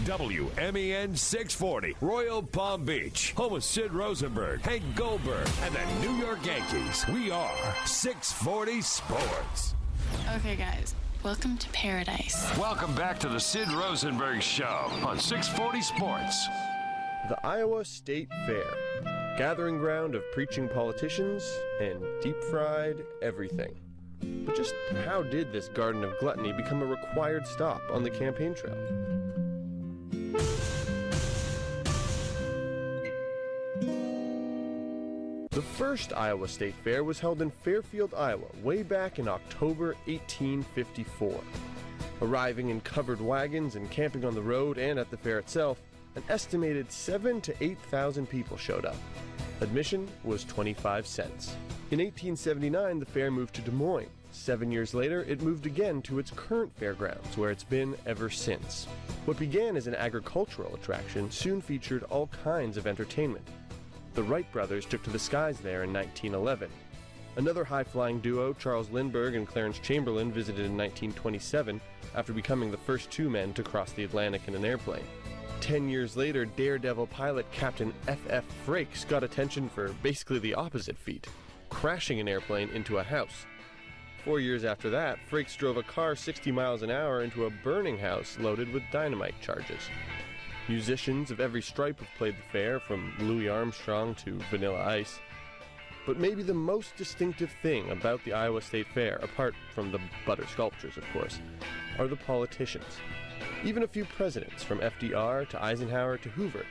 WMEN 640, Royal Palm Beach, home of Sid Rosenberg, Hank Goldberg, and the New York Yankees. We are 640 Sports. Okay, guys, welcome to paradise. Welcome back to the Sid Rosenberg Show on 640 Sports. The Iowa State Fair, gathering ground of preaching politicians and deep-fried everything. But just how did this garden of gluttony become a required stop on the campaign trail? The first Iowa State Fair was held in Fairfield, Iowa, way back in October 1854. Arriving in covered wagons and camping on the road and at the fair itself, an estimated 7,000 to 8,000 people showed up. Admission was 25 cents. In 1879, the fair moved to Des Moines. 7 years later, it moved again to its current fairgrounds, where it's been ever since. What began as an agricultural attraction soon featured all kinds of entertainment. The Wright brothers took to the skies there in 1911. Another high-flying duo, Charles Lindbergh and Clarence Chamberlain, visited in 1927 after becoming the first two men to cross the Atlantic in an airplane. 10 years later, daredevil pilot Captain F.F. Frakes got attention for basically the opposite feat, crashing an airplane into a house. 4 years after that, Frakes drove a car 60 miles an hour into a burning house loaded with dynamite charges. Musicians of every stripe have played the fair, from Louis Armstrong to Vanilla Ice. But maybe the most distinctive thing about the Iowa State Fair, apart from the butter sculptures, of course, are the politicians. Even a few presidents, from FDR to Eisenhower to Hoover,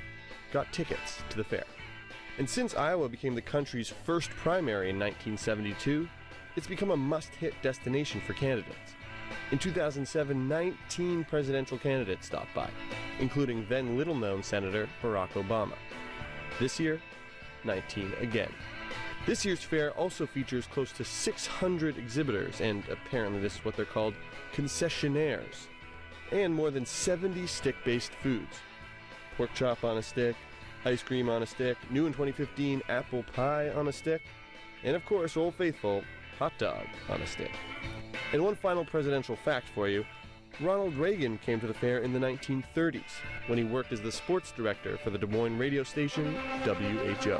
got tickets to the fair. And since Iowa became the country's first primary in 1972, it's become a must-hit destination for candidates. In 2007, 19 presidential candidates stopped by, including then little-known Senator Barack Obama. This year, 19 again. This year's fair also features close to 600 exhibitors, and apparently this is what they're called, concessionaires, and more than 70 stick-based foods. Pork chop on a stick, ice cream on a stick, new in 2015, apple pie on a stick, and of course, Old Faithful, hot dog on a stick. And one final presidential fact for you, Ronald Reagan came to the fair in the 1930s, when he worked as the sports director for the Des Moines radio station WHO.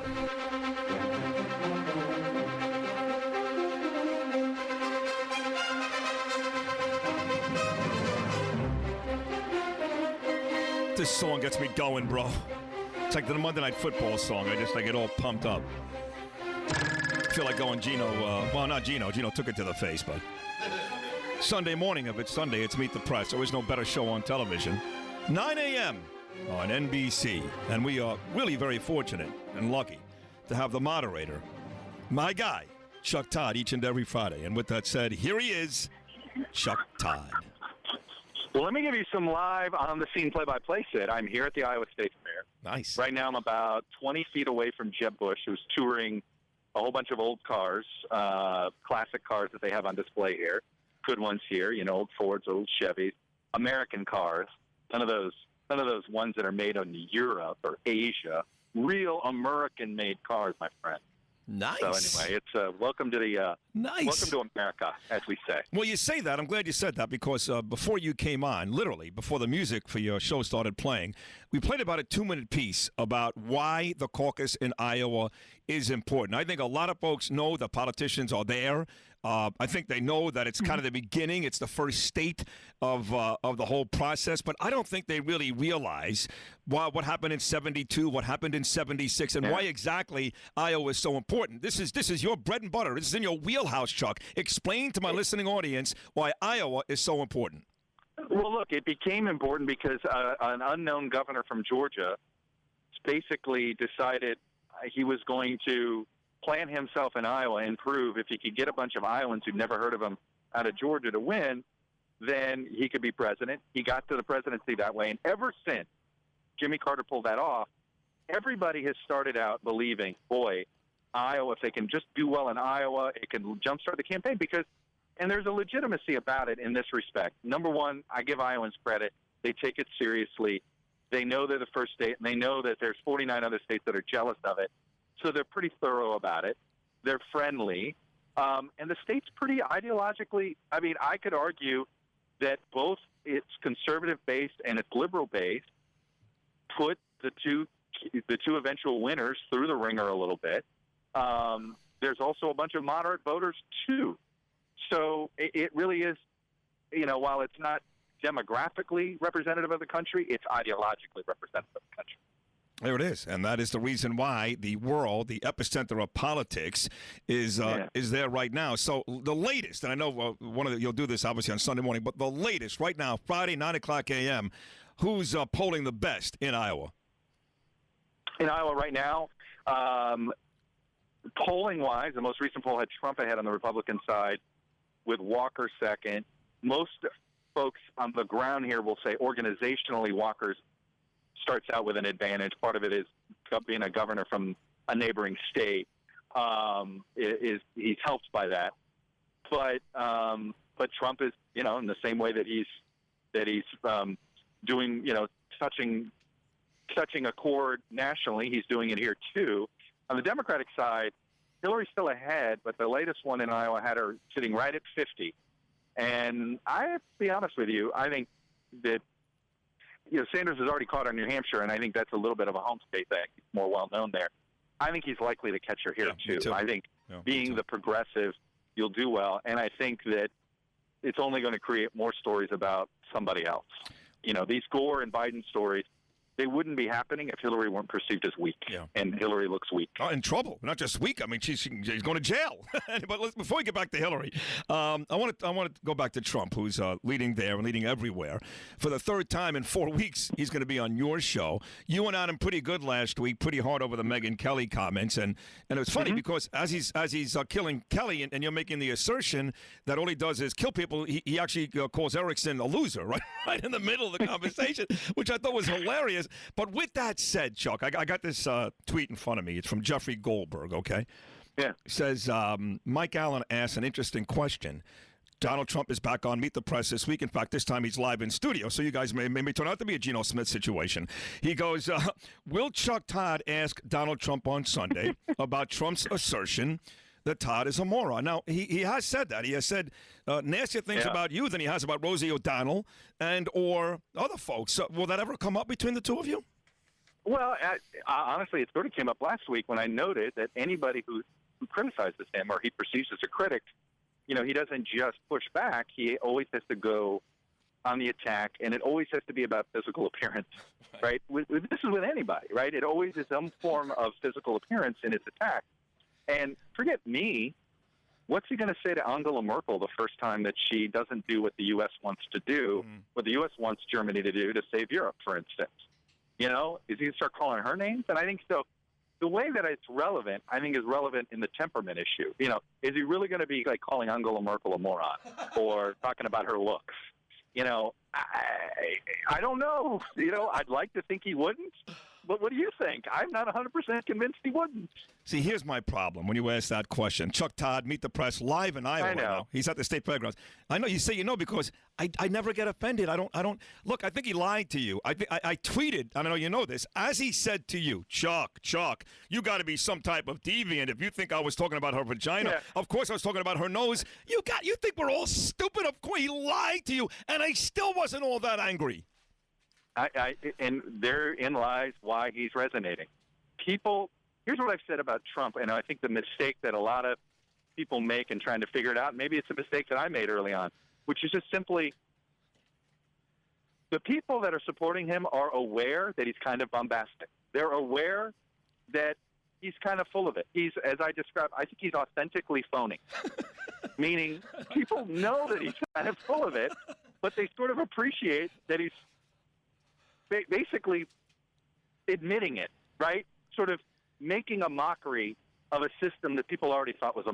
This song gets me going, bro. It's like the Monday Night Football song. I get all pumped up. I feel like going Gino. Well, not Gino. Gino took it to the face, but Sunday morning, if it's Sunday, it's Meet the Press. There is no better show on television. 9 a.m. on NBC. And we are really very fortunate and lucky to have the moderator, my guy, Chuck Todd, each and every Friday. And with that said, here he is, Chuck Todd. Well, let me give you some live on-the-scene play-by-play, Sid. I'm here at the Iowa State Fair. Nice. Right now I'm about 20 feet away from Jeb Bush, who's touring a whole bunch of old cars, classic cars that they have on display here. Good ones here, old Fords, old Chevys, American cars. None of those ones that are made in Europe or Asia. Real American-made cars, my friend. Nice. So anyway, it's welcome to welcome to America, as we say. Well, you say that. I'm glad you said that because before you came on, literally before the music for your show started playing, we played about a 2-minute piece about why the caucus in Iowa is important. I think a lot of folks know the politicians are there. I think they know that it's kind of the beginning. It's the first state of the whole process. But I don't think they really realize what happened in 72, what happened in 76, and why exactly Iowa is so important. This is your bread and butter. This is in your wheelhouse, Chuck. Explain to my listening audience why Iowa is so important. Well, look, it became important because an unknown governor from Georgia basically decided he was going to plant himself in Iowa and prove if he could get a bunch of Iowans who'd never heard of him out of Georgia to win, then he could be president. He got to the presidency that way. And ever since Jimmy Carter pulled that off, everybody has started out believing, boy, Iowa, if they can just do well in Iowa, it can jumpstart the campaign and there's a legitimacy about it in this respect. Number one, I give Iowans credit. They take it seriously. They know they're the first state, and they know that there's 49 other states that are jealous of it. So they're pretty thorough about it. They're friendly. And the state's pretty ideologically, I could argue that both it's conservative-based and it's liberal-based. put the two eventual winners through the ringer a little bit. There's also a bunch of moderate voters too. So it really is, while it's not demographically representative of the country, it's ideologically representative of the country. There it is, and that is the reason why the world, the epicenter of politics, is there right now. So the latest, and I know you'll do this obviously on Sunday morning, but the latest right now, Friday 9:00 a.m. Who's polling the best in Iowa? In Iowa right now, polling-wise, the most recent poll had Trump ahead on the Republican side, with Walker second. Most folks on the ground here will say organizationally Walker's starts out with an advantage. Part of it is being a governor from a neighboring state. He's helped by that, but Trump is in the same way that he's doing touching a chord nationally. He's doing it here too. On the Democratic side, Hillary's still ahead, but the latest one in Iowa had her sitting right at 50. And I have to be honest with you, I think that Sanders has already caught her in New Hampshire, and I think that's a little bit of a home state thing. He's more well-known there. I think he's likely to catch her here, too. I think being the progressive, you'll do well. And I think that it's only going to create more stories about somebody else. These Gore and Biden stories, they wouldn't be happening if Hillary weren't perceived as weak. Yeah. And Hillary looks weak. Oh, in trouble. Not just weak. I mean, she's going to jail. But before we get back to Hillary, I want to go back to Trump, who's leading there and leading everywhere. For the third time in 4 weeks, he's going to be on your show. You went at him pretty good last week, pretty hard over the Megyn Kelly comments. And it was funny because as he's killing Kelly and you're making the assertion that all he does is kill people, he actually calls Erickson a loser, right in the middle of the conversation, which I thought was hilarious. But with that said, Chuck, I got this tweet in front of me. It's from Jeffrey Goldberg, okay? Yeah. It says, Mike Allen asked an interesting question. Donald Trump is back on Meet the Press this week. In fact, this time he's live in studio, so you guys may turn out to be a Geno Smith situation. He goes, will Chuck Todd ask Donald Trump on Sunday about Trump's assertion that Todd is a moron? Now, he has said that. He has said nastier things about you than he has about Rosie O'Donnell and or other folks. Will that ever come up between the two of you? Well, honestly, it sort of came up last week when I noted that anybody who criticizes him or he perceives as a critic, he doesn't just push back. He always has to go on the attack, and it always has to be about physical appearance, right? This is with anybody, right? It always is some form of physical appearance in his attack. And forget me, what's he going to say to Angela Merkel the first time that she doesn't do what the U.S. wants to do, what the U.S. wants Germany to do to save Europe, for instance? Is he going to start calling her names? And I think so. The way that it's relevant, I think, is relevant in the temperament issue. Is he really going to be like calling Angela Merkel a moron or talking about her looks? I don't know. I'd like to think he wouldn't. But what do you think? I'm not 100% convinced he wouldn't. See, here's my problem when you ask that question. Chuck Todd, Meet the Press, live in Iowa right now. He's at the state fairgrounds. I know you say because I never get offended. I don't look. I think he lied to you. I tweeted. I don't know you know this. As he said to you, Chuck, you got to be some type of deviant if you think I was talking about her vagina. Yeah. Of course, I was talking about her nose. You think we're all stupid? Of course, he lied to you, and I still wasn't all that angry. And therein lies why he's resonating. People, here's what I've said about Trump, and I think the mistake that a lot of people make in trying to figure it out, maybe it's a mistake that I made early on, which is just simply the people that are supporting him are aware that he's kind of bombastic. They're aware that he's kind of full of it. He's, as I described, I think he's authentically phony, meaning people know that he's kind of full of it, but they sort of appreciate that he's basically admitting it, right? Sort of making a mockery of a system that people already thought was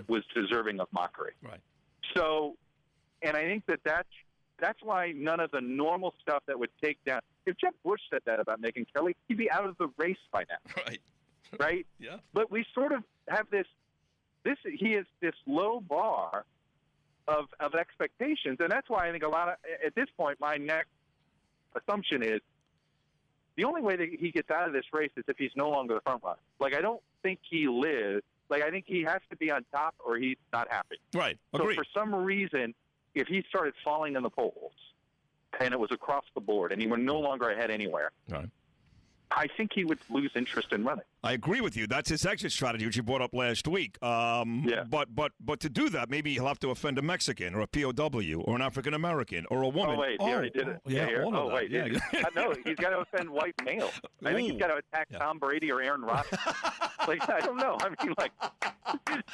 was deserving of mockery. Right. So, and I think that's why none of the normal stuff that would take down. If Jeb Bush said that about Megyn Kelly, he'd be out of the race by now. Right. Right. Yeah. But we sort of have this. He is this low bar of expectations, and that's why I think at this point, my next assumption is the only way that he gets out of this race is if he's no longer the front runner. Like, I don't think he lives. Like, I think he has to be on top or he's not happy. Right. Agreed. So for some reason, if he started falling in the polls and it was across the board and he were no longer ahead anywhere, right, I think he would lose interest in running. I agree with you. That's his exit strategy, which you brought up last week. Yeah. But to do that, maybe he'll have to offend a Mexican or a POW or an African American or a woman. Oh wait, he already did it. Yeah. Wait. Yeah. No, he's got to offend white male. I think he's got to attack Tom Brady or Aaron Rodgers. Like, I don't know. I mean, like,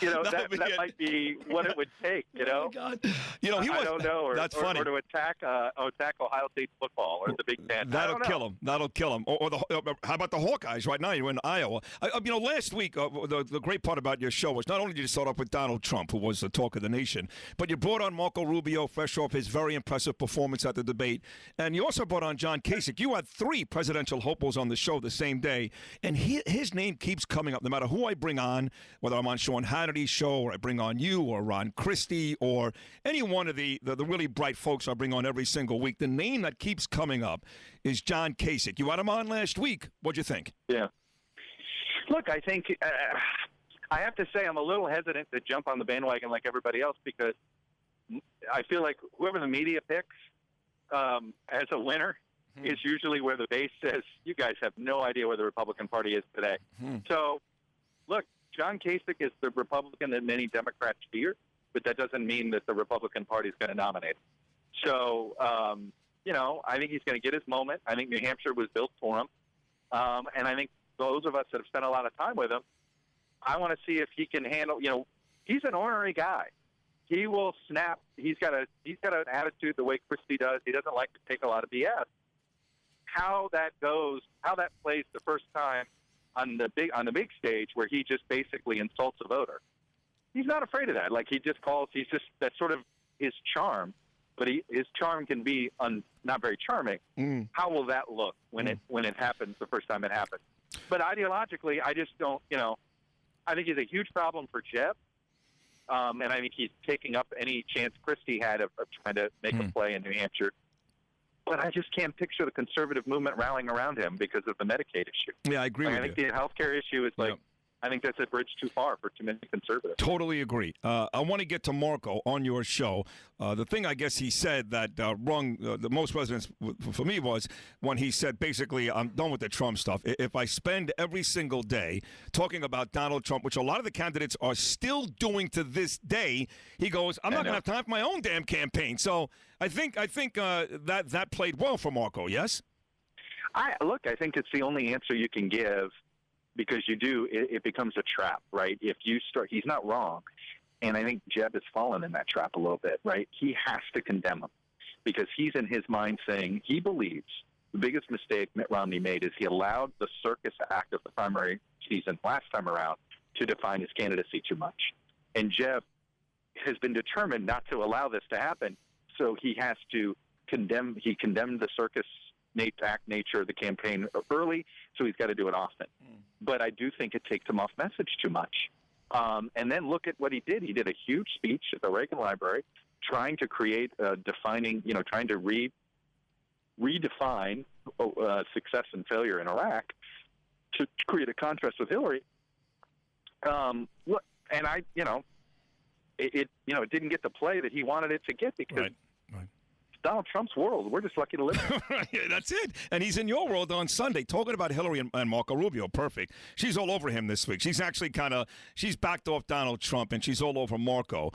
that might be what it would take. Oh my God. He was. I don't know. That's funny. Or to attack Ohio State football or the Big Ten. That'll kill him. That'll kill him. Or how about the Hawkeyes right now? You're in Iowa. Last week, the great part about your show was not only did you start off with Donald Trump, who was the talk of the nation, but you brought on Marco Rubio, fresh off his very impressive performance at the debate. And you also brought on John Kasich. You had 3 presidential hopefuls on the show the same day. And his name keeps coming up no matter who I bring on, whether I'm on Sean Hannity's show or I bring on you or Ron Christie or any one of the really bright folks I bring on every single week. The name that keeps coming up is John Kasich. You had him on last week. What'd you think? Yeah. Look, I think I have to say I'm a little hesitant to jump on the bandwagon like everybody else because I feel like whoever the media picks as a winner is usually where the base says, you guys have no idea where the Republican Party is today. So, look, John Kasich is the Republican that many Democrats fear, but that doesn't mean that the Republican Party is going to nominate him. So, I think he's going to get his moment. I think New Hampshire was built for him. And I think those of us that have spent a lot of time with him, I want to see if he can handle, he's an ornery guy. He will snap. He's got an attitude the way Christie does. He doesn't like to take a lot of BS. How that goes, how that plays the first time on the big stage where he just basically insults a voter. He's not afraid of that. Like that's sort of his charm. But his charm can be not very charming. How will that look when it happens the first time it happens? But ideologically, I just don't. I think he's a huge problem for Jeb, and I think he's taking up any chance Christie had of trying to make a play in New Hampshire. But I just can't picture the conservative movement rallying around him because of the Medicaid issue. Yeah, I agree with you. I think the healthcare issue is I think that's a bridge too far for too many conservatives. Totally agree. I want to get to Marco on your show. The thing I guess he said that rung the most resonance for me was when he said, basically, I'm done with the Trump stuff. If I spend every single day talking about Donald Trump, which a lot of the candidates are still doing to this day, he goes, I'm not going to have time for my own damn campaign. So I think that played well for Marco, yes? I think it's the only answer you can give. Because it becomes a trap, right? If you start, he's not wrong. And I think Jeb has fallen in that trap a little bit, right? He has to condemn him because he's in his mind saying he believes the biggest mistake Mitt Romney made is he allowed the circus act of the primary season last time around to define his candidacy too much. And Jeb has been determined not to allow this to happen. So he has to condemned the circus act nature of the campaign early, so he's got to do it often. But I do think it takes him off message too much. And then look at what he did. He did a huge speech at the Reagan Library trying to create trying to redefine success and failure in Iraq to create a contrast with Hillary. It didn't get the play that he wanted it to get because Right. Donald Trump's world. We're just lucky to live in it. Yeah, that's it. And he's in your world on Sunday talking about Hillary and Marco Rubio. Perfect. She's all over him this week. She's actually she's backed off Donald Trump, and she's all over Marco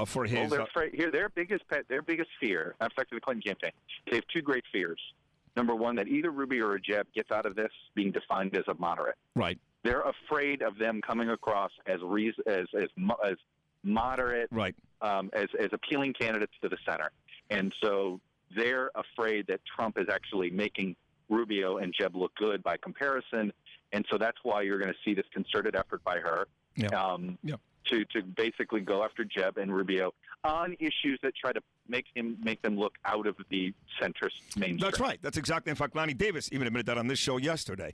for his. Well, their biggest fear, affected the Clinton campaign. They have 2 great fears. Number one, that either Rubio or Jeb gets out of this being defined as a moderate. Right. They're afraid of them coming across as moderate, right, as appealing candidates to the center. And so they're afraid that Trump is actually making Rubio and Jeb look good by comparison. And so that's why you're going to see this concerted effort by her to basically go after Jeb and Rubio on issues that try to make them look out of the centrist mainstream. That's right. That's exactly. In fact, Lonnie Davis even admitted that on this show yesterday.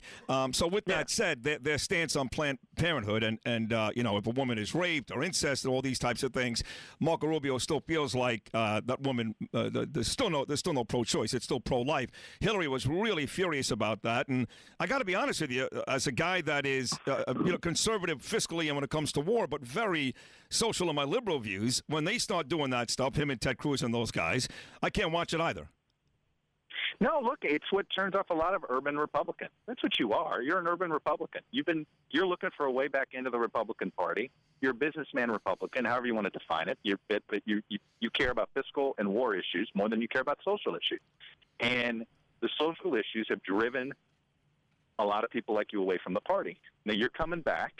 So with that said, their stance on Planned Parenthood and if a woman is raped or incest and all these types of things, Marco Rubio still feels like that woman. There's still no pro-choice. It's still pro-life. Hillary was really furious about that, and I got to be honest with you, as a guy that is conservative fiscally and when it comes to war, but very social in my liberal views, when they start doing that stuff, him and Ted Cruz and those guys, I can't watch it either. No, look, it's what turns off a lot of urban Republicans. That's what you are. You're an urban Republican. You're looking for a way back into the Republican Party. You're a businessman Republican, however you want to define it. But you care about fiscal and war issues more than you care about social issues. And the social issues have driven a lot of people like you away from the party. Now you're coming back.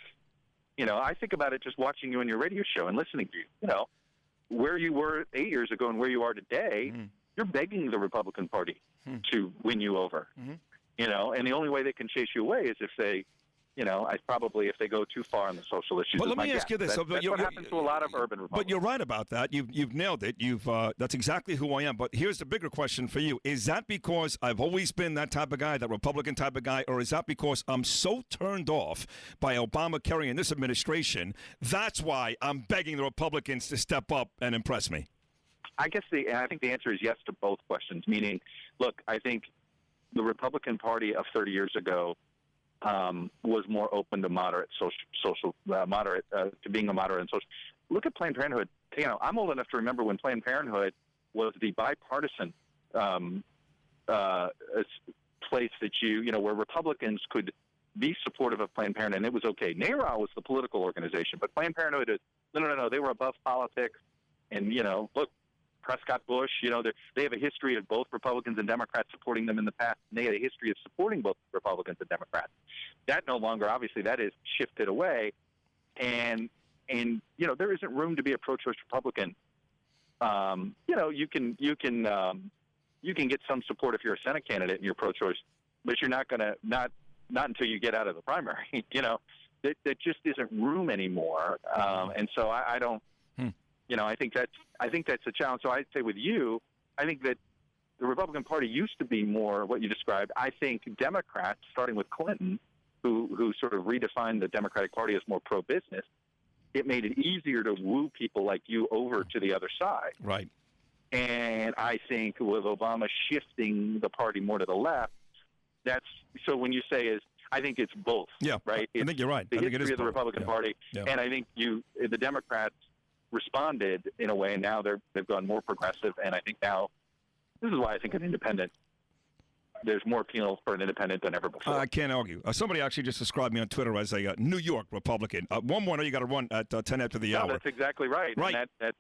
I think about it just watching you on your radio show and listening to you. Where you were 8 years ago and where you are today, you're begging the Republican Party to win you over. And the only way they can chase you away is if they, if they go too far on the social issues. But let me ask you this. That's what happens to a lot of urban Republicans. But you're right about that. You've nailed it. That's exactly who I am. But here's the bigger question for you. Is that because I've always been that type of guy, that Republican type of guy, or is that because I'm so turned off by Obamacare and this administration, that's why I'm begging the Republicans to step up and impress me? I think the answer is yes to both questions, meaning, look, I think the Republican Party of 30 years ago was more open to moderate to being a moderate and social. Look at Planned Parenthood. I'm old enough to remember when Planned Parenthood was the bipartisan place that where Republicans could be supportive of Planned Parenthood, and it was okay. NARA was the political organization, but Planned Parenthood is no. They were above politics, and look. Prescott Bush, they have a history of both Republicans and Democrats supporting them in the past. And they had a history of supporting both Republicans and Democrats. That no longer, obviously, that is shifted away. And there isn't room to be a pro-choice Republican. You can get some support if you're a Senate candidate and you're pro-choice, but you're not going to, not until you get out of the primary. There just isn't room anymore. And so I don't. I think that's a challenge. So I'd say with you, I think that the Republican Party used to be more what you described. I think Democrats, starting with Clinton, who sort of redefined the Democratic Party as more pro-business, it made it easier to woo people like you over to the other side. Right. And I think with Obama shifting the party more to the left, so when you say I think it's both. Yeah, right. I think you're right. The I think it is history of the both. Republican Party, and I think the Democrats responded in a way, and now they've gone more progressive, and I think now this is why I think an independent, there's more appeal for an independent than ever before. I can't argue. Somebody actually just described me on Twitter as a New York Republican. One more, you got to run at 10 after the hour. That's exactly right. Right. And that's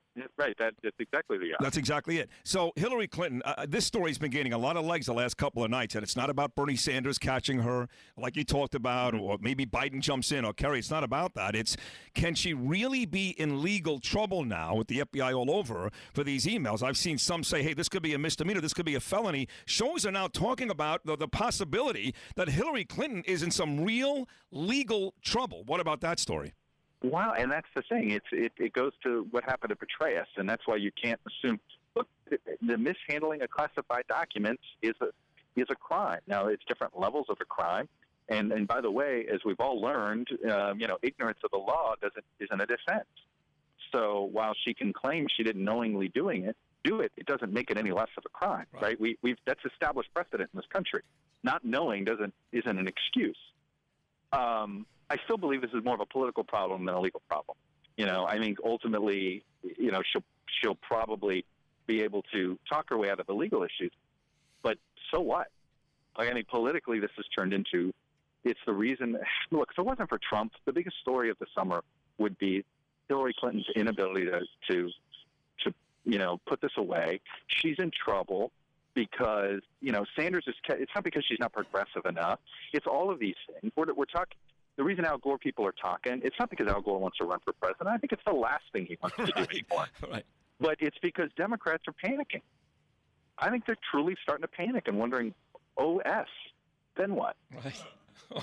exactly the hour. That's exactly it. So Hillary Clinton, this story's been gaining a lot of legs the last couple of nights, and it's not about Bernie Sanders catching her, like you talked about, or maybe Biden jumps in, or Kerry. It's not about that. It's, can she really be in legal trouble now with the FBI all over her for these emails? I've seen some say, hey, this could be a misdemeanor, this could be a felony. Shows are now talking about the possibility that Hillary Clinton is in some real legal trouble. What about that story? Wow, and that's the thing. It goes to what happened to Petraeus, and that's why you can't assume. Look, the mishandling of classified documents is a crime. Now, it's different levels of a crime, and by the way, as we've all learned, ignorance of the law isn't a defense. So while she can claim she didn't knowingly do it, it doesn't make it any less of a crime, right? That's established precedent in this country. Not knowing isn't an excuse. I still believe this is more of a political problem than a legal problem. I think ultimately, she'll probably be able to talk her way out of the legal issues. But so what? I think politically, this has turned into. It's the reason. Look, if it wasn't for Trump, the biggest story of the summer would be Hillary Clinton's inability to put this away. She's in trouble because, Sanders it's not because she's not progressive enough. It's all of these things. We're talking, the reason Al Gore people are talking, it's not because Al Gore wants to run for president. I think it's the last thing he wants to do anymore. Right. But it's because Democrats are panicking. I think they're truly starting to panic and wondering, OS, then what? Right.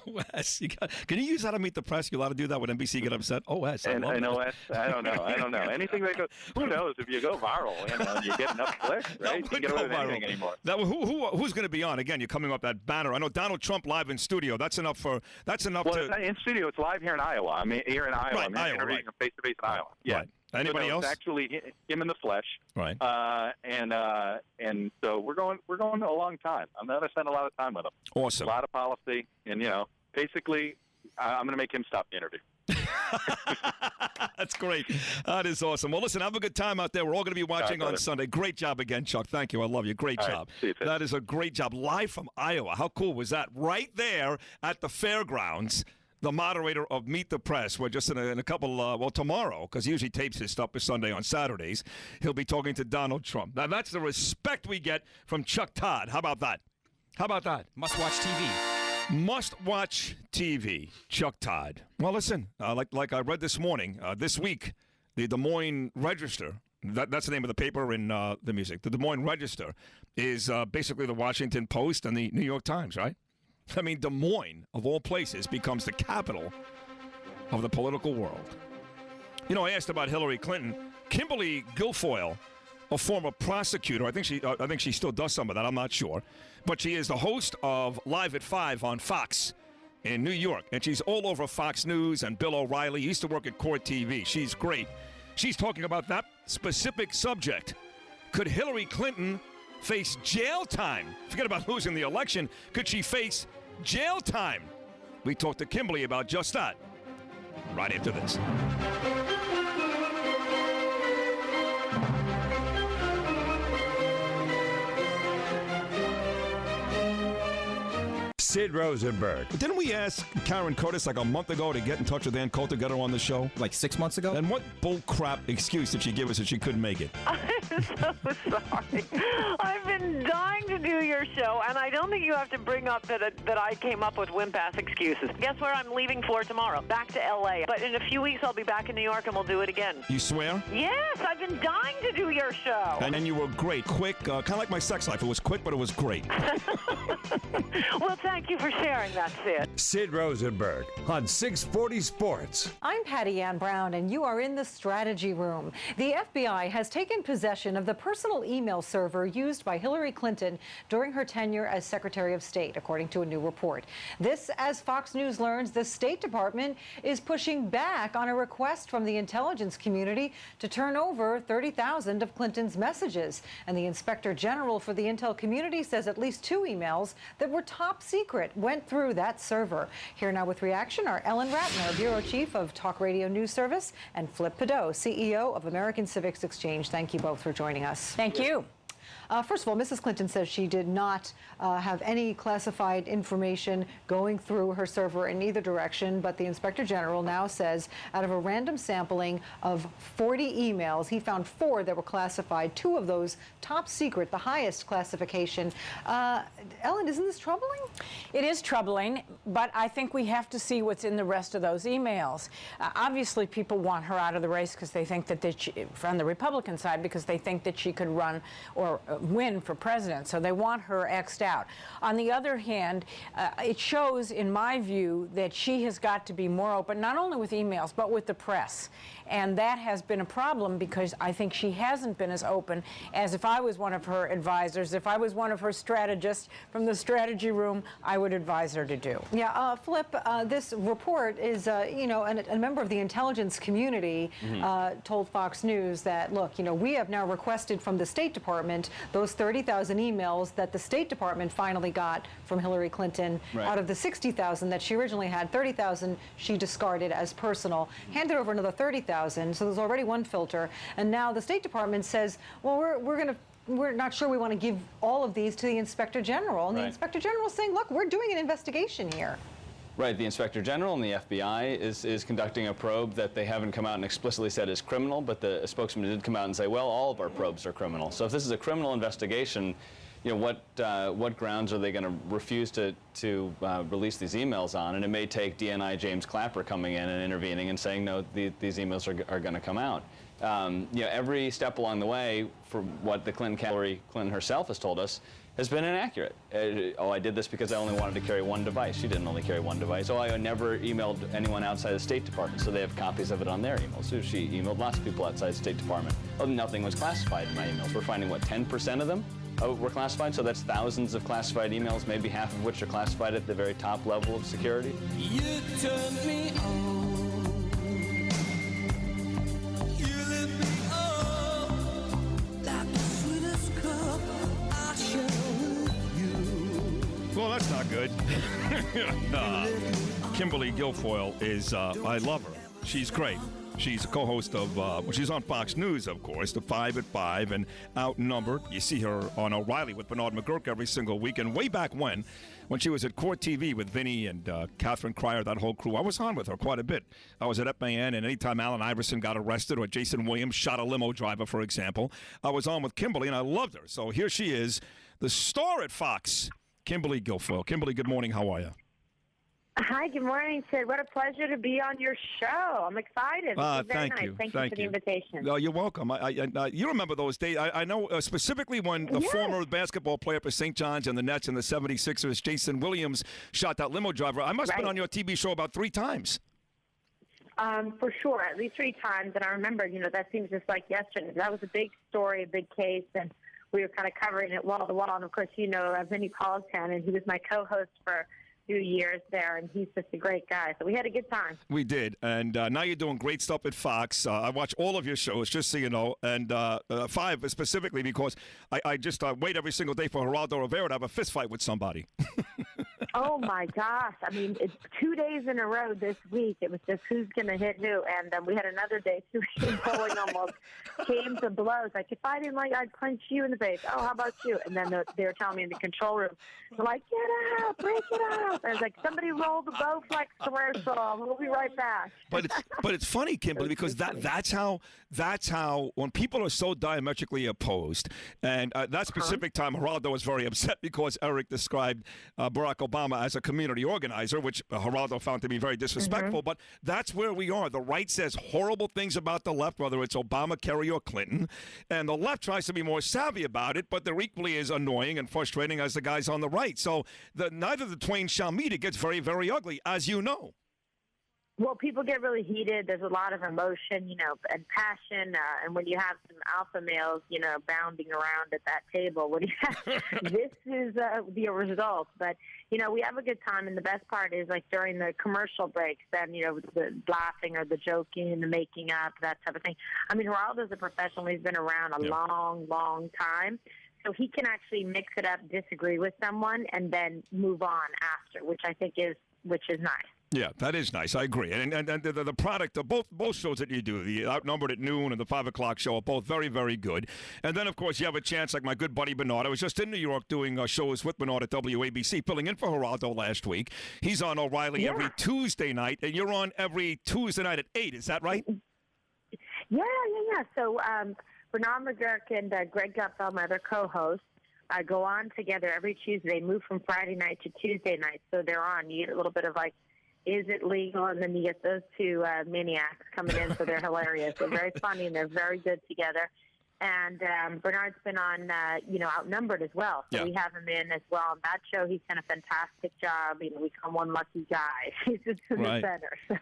OS. Can you use that to meet the press? You allowed to do that when NBC get upset? OS. And OS, I don't know. Anything that goes, who knows if you go viral, you get enough clicks, right? You get away with anything anymore. Now, who's going to be on? Again, you're coming up that banner. I know Donald Trump live in studio. That's enough to. It's not in studio. It's live here in Iowa. I mean, here in Iowa. Right, I'm Iowa, interviewing him face-to-face in Iowa. Yeah. Right. Anybody else? It's actually him in the flesh. Right. And so we're going a long time. I'm going to spend a lot of time with him. Awesome. A lot of policy, and basically, I'm going to make him stop the interview. That's great. That is awesome. Well, listen, have a good time out there. We're all going to be watching on Sunday. Great job again, Chuck. Thank you. I love you. Great job. That is a great job. Live from Iowa. How cool was that? Right there at the fairgrounds. The moderator of Meet the Press. We're just in a couple, tomorrow, because he usually tapes his stuff for Sunday on Saturdays. He'll be talking to Donald Trump. Now, that's the respect we get from Chuck Todd. How about that? How about that? Must-watch TV. Must-watch TV, Chuck Todd. Well, listen, like I read this morning, this week, the Des Moines Register, that's the name of the paper in the music. The Des Moines Register is basically the Washington Post and the New York Times, right? I mean, Des Moines, of all places, becomes the capital of the political world. You know, I asked about Hillary Clinton. Kimberly Guilfoyle, a former prosecutor, I think she still does some of that, I'm not sure, but she is the host of Live at 5 on Fox in New York, and she's all over Fox News and Bill O'Reilly. Used to work at Court TV. She's great. She's talking about that specific subject. Could Hillary Clinton face jail time? Forget about losing the election. Could she face jail time? We talked to Kimberly about just that right after this. Sid Rosenberg. Didn't we ask Karen Curtis like a month ago to get in touch with Ann Coulter, get her on the show? Like 6 months ago? And what bull crap excuse did she give us that she couldn't make it? I'm so sorry. I've been dying to do your show, and I don't think you have to bring up that I came up with wimp-ass excuses. Guess where I'm leaving for tomorrow? Back to L.A. But in a few weeks, I'll be back in New York, and we'll do it again. You swear? Yes, I've been dying to do your show. And then you were great, quick, kind of like my sex life. It was quick, but it was great. Well, thank you for sharing that, Sid. Sid Rosenberg on 640 Sports. I'm Patty Ann Brown, and you are in the strategy room. The FBI has taken possession of the personal email server used by Hillary Clinton during her tenure as Secretary of State, according to a new report. This, as Fox News learns, the State Department is pushing back on a request from the intelligence community to turn over 30,000 of Clinton's messages. And the Inspector General for the Intel community says at least 2 emails that were top secret went through that server. Here now with reaction are Ellen Ratner, Bureau Chief of Talk Radio News Service, and Flip Padot, CEO of American Civics Exchange. Thank you both for joining us. Thank you. First of all, Mrs. Clinton says she did not have any classified information going through her server in either direction, but the Inspector General now says out of a random sampling of 40 emails, he found 4 that were classified, 2 of those top secret, the highest classification. Ellen, isn't this troubling? It is troubling, but I think we have to see what's in the rest of those emails. Obviously, people want her out of the race because they think that from the Republican side, because they think that she could run or win for president, so they want her X'd out. On the other hand, it shows, in my view, that she has got to be more open, not only with emails, but with the press. And that has been a problem because I think she hasn't been as open as if I was one of her advisors, if I was one of her strategists from the strategy room, I would advise her to do. Yeah, Flip, this report is, a member of the intelligence community told Fox News that, look, we have now requested from the State Department those 30,000 emails that the State Department finally got from Hillary Clinton. Right. Out of the 60,000 that she originally had, 30,000 she discarded as personal, handed over another 30,000, so there's already one filter. And now the State Department says, well, we're not sure we want to give all of these to the Inspector General. And the Inspector General is saying, look, we're doing an investigation here. Right, the Inspector General and the FBI is conducting a probe that they haven't come out and explicitly said is criminal, but the spokesman did come out and say, well, all of our probes are criminal. So if this is a criminal investigation, what grounds are they going to refuse to release these emails on? And it may take DNI James Clapper coming in and intervening and saying, no, these emails are going to come out. Every step along the way, for what Hillary Clinton herself has told us, has been inaccurate. I did this because I only wanted to carry one device. She didn't only carry one device. I never emailed anyone outside the State Department, so they have copies of it on their emails. So she emailed lots of people outside the State Department. Nothing was classified in my emails. We're finding, 10% of them were classified? So that's thousands of classified emails, maybe half of which are classified at the very top level of security. You turn me on. Well, that's not good. Kimberly Guilfoyle is, I love her. She's great. She's a co-host of, she's on Fox News, of course, the 5 at 5 and Outnumbered. You see her on O'Reilly with Bernard McGurk every single week. And way back when she was at Court TV with Vinny and Catherine Cryer, that whole crew, I was on with her quite a bit. I was at FAN, and anytime Allen Iverson got arrested or Jason Williams shot a limo driver, for example, I was on with Kimberly, and I loved her. So here she is, the star at Fox, Kimberly Guilfoyle. Kimberly, good morning. How are you? Hi, good morning, Sid. What a pleasure to be on your show. I'm excited. Thank you. Thank you for the invitation. No, you're welcome. You remember those days. I know specifically when the former basketball player for St. John's and the Nets and the 76ers, Jason Williams, shot that limo driver. I must have been on your TV show about 3 times. For sure, at least 3 times. And I remember, that seems just like yesterday. That was a big story, a big case, and we were kind of covering it wall to wall. And, of course, Vinny Paulstown, and he was my co-host for few years there, and he's just a great guy. So we had a good time. We did, and now you're doing great stuff at Fox. I watch all of your shows, just so you know, and 5 specifically because I just wait every single day for Geraldo Rivera to have a fist fight with somebody. Oh, my gosh. I mean, it's 2 days in a row this week. It was just who's going to hit who, and we had another day, too. Bowling almost came to blows. Like, if I didn't I'd punch you in the face. Oh, how about you? And then they were telling me in the control room, they're like, get out, break it up. I was like, somebody roll the Bowflex commercial. We'll be right back. But it's funny, Kimberly, because that's how when people are so diametrically opposed, and that specific time, Geraldo was very upset because Eric described Barack Obama as a community organizer, which Geraldo found to be very disrespectful. But that's where we are. The right says horrible things about the left, whether it's Obama, Kerry, or Clinton, and the left tries to be more savvy about it, but they're equally as annoying and frustrating as the guys on the right. So neither the twain shall meet. It gets very, very ugly, as you know. Well, people get really heated. There's a lot of emotion, and passion. And when you have some alpha males, bounding around at that table, this is the result. But, we have a good time. And the best part is, like, during the commercial breaks, then, the laughing or the joking, the making up, that type of thing. I mean, Geraldo's a professional. He's been around a long, long time. So he can actually mix it up, disagree with someone, and then move on after, which is nice. Yeah, that is nice. I agree. And the product of both shows that you do, the Outnumbered at noon and the 5 o'clock show, are both very, very good. And then, of course, you have a chance, like my good buddy Bernard. I was just in New York doing shows with Bernard at WABC, filling in for Geraldo last week. He's on O'Reilly every Tuesday night, and you're on every Tuesday night at 8. Is that right? Yeah. So Bernard McGurk and Greg Gutfeld, my other co-hosts, go on together every Tuesday. They move from Friday night to Tuesday night, so they're on. You get a little bit of is it legal? And then you get those 2 maniacs coming in, so they're hilarious. They're very funny, and they're very good together. And Bernard's been on, Outnumbered as well. So we have him in as well on that show. He's done a fantastic job. We call him one lucky guy. He's just in the center. So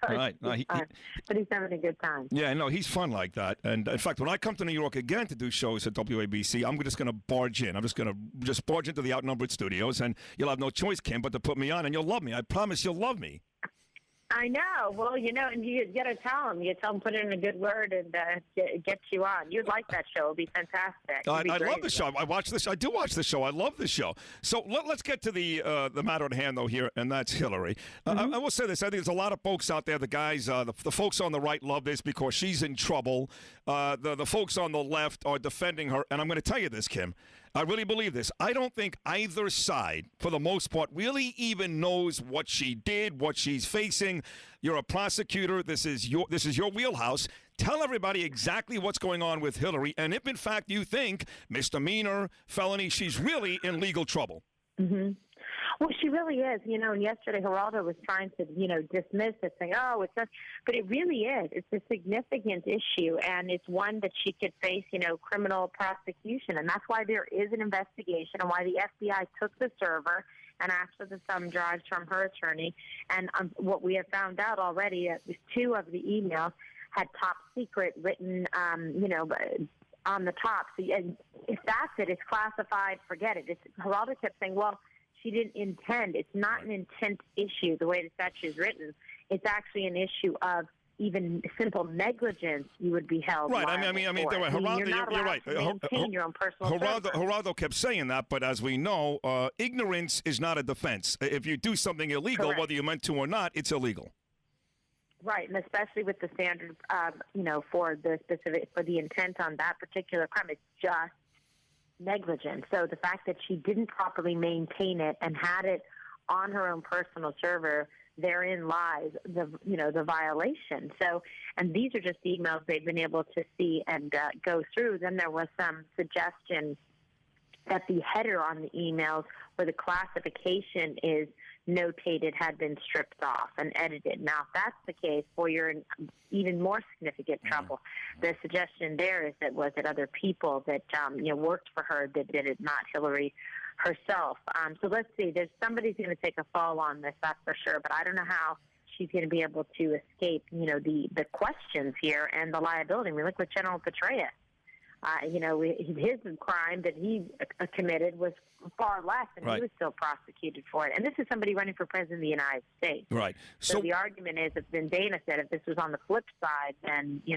but he's having a good time. Yeah, no, he's fun like that. And, in fact, when I come to New York again to do shows at WABC, I'm just going to barge in. I'm just going to barge into the Outnumbered studios, and you'll have no choice, Kim, but to put me on, and you'll love me. I promise you'll love me. I know. Well, and you got to tell them. You tell them, put in a good word, and get you on. You'd like that show. It'd be fantastic. I love the show. I watch this. I do watch the show. I love the show. So let's get to the matter at hand, though, here, and that's Hillary. I will say this. I think there's a lot of folks out there, the guys, the folks on the right love this because she's in trouble. The folks on the left are defending her. And I'm going to tell you this, Kim. I really believe this. I don't think either side, for the most part, really even knows what she did, what she's facing. You're a prosecutor. This is your wheelhouse. Tell everybody exactly what's going on with Hillary, and if in fact you think misdemeanor, felony, she's really in legal trouble. Mm-hmm. Well, she really is, and yesterday Geraldo was trying to, dismiss it, saying, oh, it's not, but it really is. It's a significant issue, and it's one that she could face, criminal prosecution, and that's why there is an investigation and why the FBI took the server and asked for the thumb drives from her attorney, and what we have found out already is 2 of the emails had top secret written, on the top. So if that's it, it's classified, forget it. Geraldo kept saying, well, she didn't intend. It's not an intent issue, the way the statute is written. It's actually an issue of even simple negligence, you would be held right. liable I mean, for. Geraldo, You're not allowed right. to maintain your own personal server. Geraldo kept saying that, but as we know, ignorance is not a defense. If you do something illegal, Correct. whether you meant to or not, it's illegal. Right, and especially with the standard, for the intent on that particular crime, it's just negligence. So the fact that she didn't properly maintain it and had it on her own personal server, therein lies the violation. So, and these are just emails they've been able to see and go through. Then there was some suggestion that the header on the emails where the classification is notated had been stripped off and edited. Now, if that's the case, well, you're in even more significant trouble. The suggestion there is that was it other people that worked for her that did it, not Hillary herself. So let's see. There's somebody's going to take a fall on this, that's for sure. But I don't know how she's going to be able to escape, the questions here and the liability. I mean, look what General Petraeus. His crime that he committed was far less, and right. he was still prosecuted for it. And this is somebody running for president of the United States. Right. So the argument is, as Dana said, if this was on the flip side, then you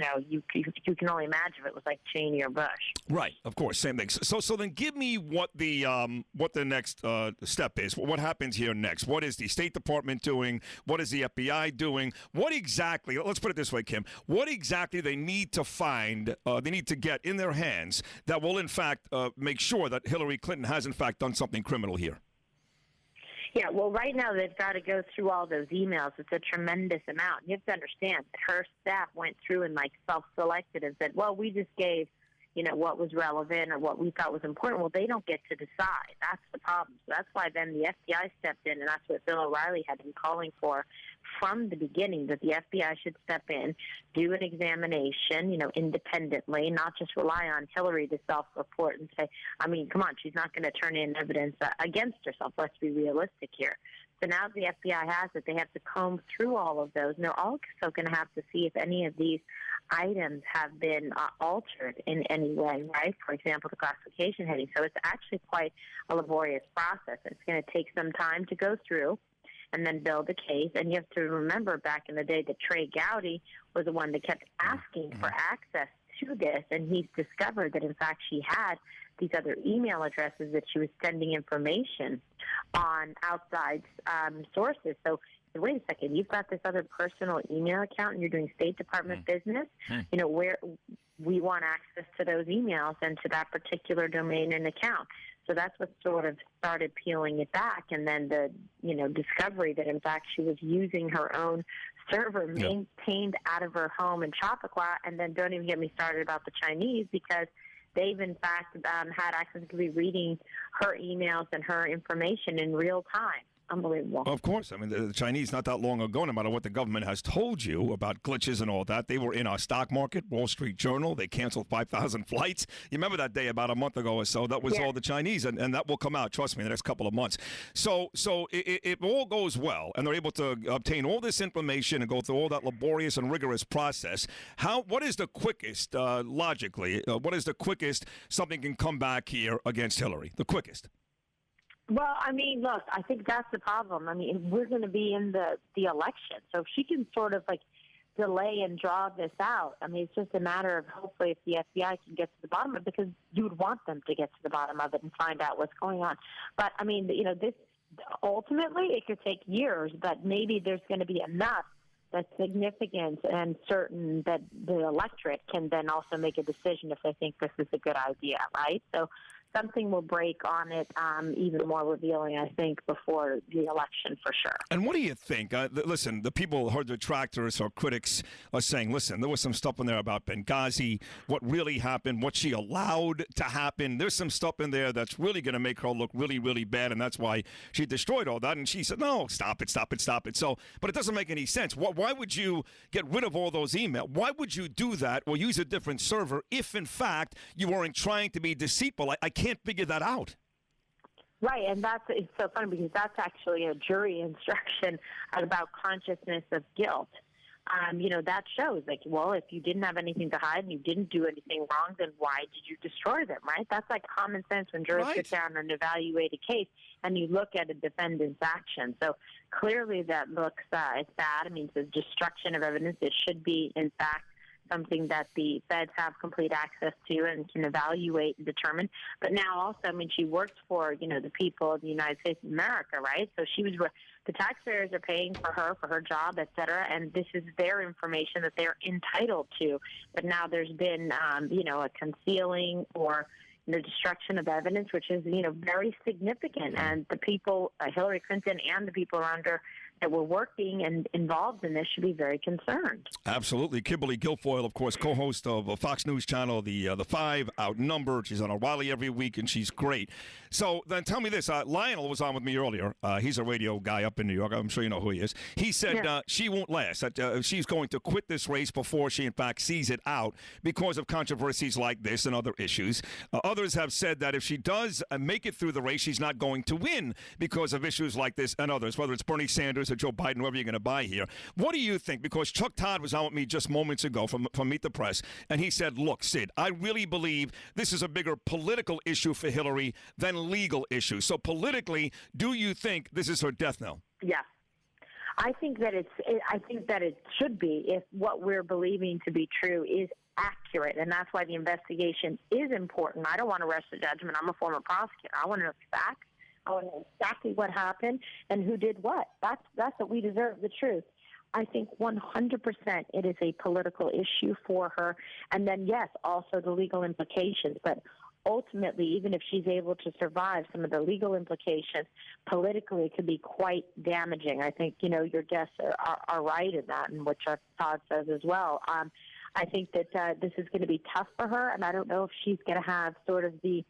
can only imagine if it was like Cheney or Bush. Right. Of course, same thing. So then, give me what the next step is. What happens here next? What is the State Department doing? What is the FBI doing? What exactly? Let's put it this way, Kim. What exactly they need to find? They need to get in their hands that will, in fact, make sure that Hillary Clinton has, in fact, done something criminal here. Yeah, well, right now they've got to go through all those emails. It's a tremendous amount. You have to understand that her staff went through and self-selected and said, well, we just gave, what was relevant or what we thought was important. Well, they don't get to decide. That's the problem. So that's why then the FBI stepped in, and that's what Bill O'Reilly had been calling for from the beginning, that the FBI should step in, do an examination, independently, not just rely on Hillary to self-report and say, I mean, come on, she's not going to turn in evidence against herself. Let's be realistic here. So now the FBI has it. They have to comb through all of those, and they're also going to have to see if any of these items have been altered in any way, right? For example, the classification heading. So it's actually quite a laborious process. It's going to take some time to go through and then build a case. And you have to remember back in the day that Trey Gowdy was the one that kept asking for access to this, and he's discovered that, in fact, she had these other email addresses that she was sending information on outside sources. So wait a second, you've got this other personal email account and you're doing State Department business, where we want access to those emails and to that particular domain and account. So that's what sort of started peeling it back. And then the, discovery that, in fact, she was using her own server maintained out of her home in Chappaqua. And then don't even get me started about the Chinese, because they've, in fact, had access to be reading her emails and her information in real time. Unbelievable. Of course. I mean, the Chinese, not that long ago, no matter what the government has told you about glitches and all that, they were in our stock market, Wall Street Journal. They canceled 5,000 flights. You remember that day about a month ago or so? That was all the Chinese, and that will come out, trust me, in the next couple of months. So it all goes well, and they're able to obtain all this information and go through all that laborious and rigorous process. What is the quickest, logically, what is the quickest something can come back here against Hillary? The quickest? Well, I mean, look, I think that's the problem. I mean, we're going to be in the election. So if she can sort of delay and draw this out, I mean, it's just a matter of hopefully if the FBI can get to the bottom of it, because you would want them to get to the bottom of it and find out what's going on. But, I mean, this ultimately it could take years, but maybe there's going to be enough that's significant and certain that the electorate can then also make a decision if they think this is a good idea, right? So something will break on it, even more revealing, I think, before the election for sure. And what do you think? Listen, the people, her detractors or critics are saying, listen, there was some stuff in there about Benghazi, what really happened, what she allowed to happen. There's some stuff in there that's really going to make her look really, really bad, and that's why she destroyed all that. And she said, no, stop it. So, but it doesn't make any sense. Why would you get rid of all those emails? Why would you do that or use a different server if, in fact, you weren't trying to be deceitful? I can't figure that out. Right, and it's so funny because that's actually a jury instruction about consciousness of guilt. that shows, like, well, if you didn't have anything to hide and you didn't do anything wrong, then why did you destroy them, right? That's like common sense when jurors sit down and evaluate a case and you look at a defendant's action. So clearly that looks it's bad. I mean, it's a destruction of evidence. It should be, in fact, something that the feds have complete access to and can evaluate and determine. But now also, I mean, she worked for, the people of the United States of America, right? So the taxpayers are paying for her job, et cetera, and this is their information that they're entitled to. But now there's been, a concealing or destruction of evidence, which is, very significant. And the people, Hillary Clinton and the people around her that were working and involved in this should be very concerned. Absolutely. Kimberly Guilfoyle, of course, co-host of a Fox News channel, the Five, Outnumbered. She's on O'Reilly every week, and she's great. So then tell me this. Lionel was on with me earlier. He's a radio guy up in New York. I'm sure you know who he is. He said she won't last, that she's going to quit this race before she, in fact, sees it out because of controversies like this and other issues. Others have said that if she does make it through the race, she's not going to win because of issues like this and others, whether it's Bernie Sanders or Joe Biden, whoever you're going to buy here. What do you think? Because Chuck Todd was on with me just moments ago from Meet the Press, and he said, look, Sid, I really believe this is a bigger political issue for Hillary than legal issue. So politically, do you think this is her death knell? Yeah. I think that it should be, if what we're believing to be true is accurate, and that's why the investigation is important. I don't want to rush the judgment. I'm a former prosecutor. I want to know facts. I want to know exactly what happened and who did what. That's what we deserve, the truth. I think 100% it is a political issue for her. And then, yes, also the legal implications. But ultimately, even if she's able to survive some of the legal implications, politically it could be quite damaging. I think, your guests are right in that, and what Chuck Todd says as well. I think that this is going to be tough for her, and I don't know if she's going to have sort of the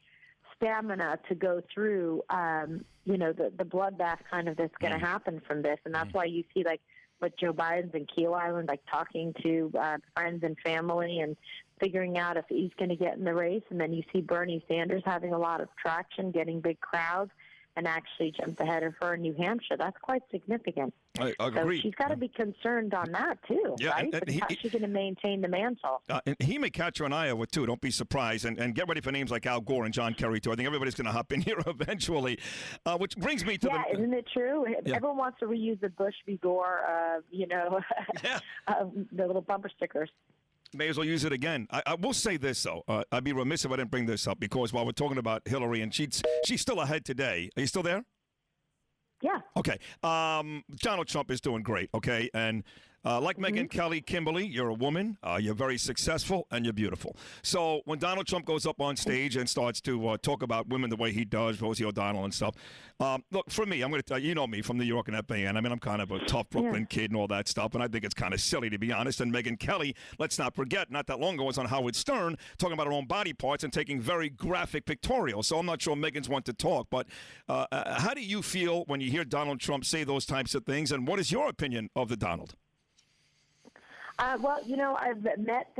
stamina to go through, the bloodbath kind of that's going to happen from this. And that's why you see, like, what Joe Biden's in Keel Island, like talking to friends and family and figuring out if he's going to get in the race. And then you see Bernie Sanders having a lot of traction, getting big crowds, and actually jumped ahead of her in New Hampshire. That's quite significant. I agree. So she's got to be concerned on that, too, right? And how's she going to maintain the mantle? And he may catch her in Iowa, too. Don't be surprised. And get ready for names like Al Gore and John Kerry, too. I think everybody's going to hop in here eventually. Which brings me to isn't it true? Yeah. Everyone wants to reuse the Bush v. Gore, the little bumper stickers. May as well use it again. I will say this, though. I'd be remiss if I didn't bring this up, because while we're talking about Hillary, and she's still ahead today. Are you still there? Yeah. Okay. Donald Trump is doing great, okay? And like Megyn Kelly, Kimberly, you're a woman, you're very successful, and you're beautiful. So when Donald Trump goes up on stage and starts to talk about women the way he does, Rosie O'Donnell and stuff, look, for me, I'm going to tell you, you know me from New York and FAN. I mean, I'm kind of a tough Brooklyn kid and all that stuff, and I think it's kind of silly, to be honest. And Megyn Kelly, let's not forget, not that long ago was on Howard Stern talking about her own body parts and taking very graphic pictorials. So I'm not sure Megyn's one to talk, but how do you feel when you hear Donald Trump say those types of things, and what is your opinion of the Donald? Well, I've met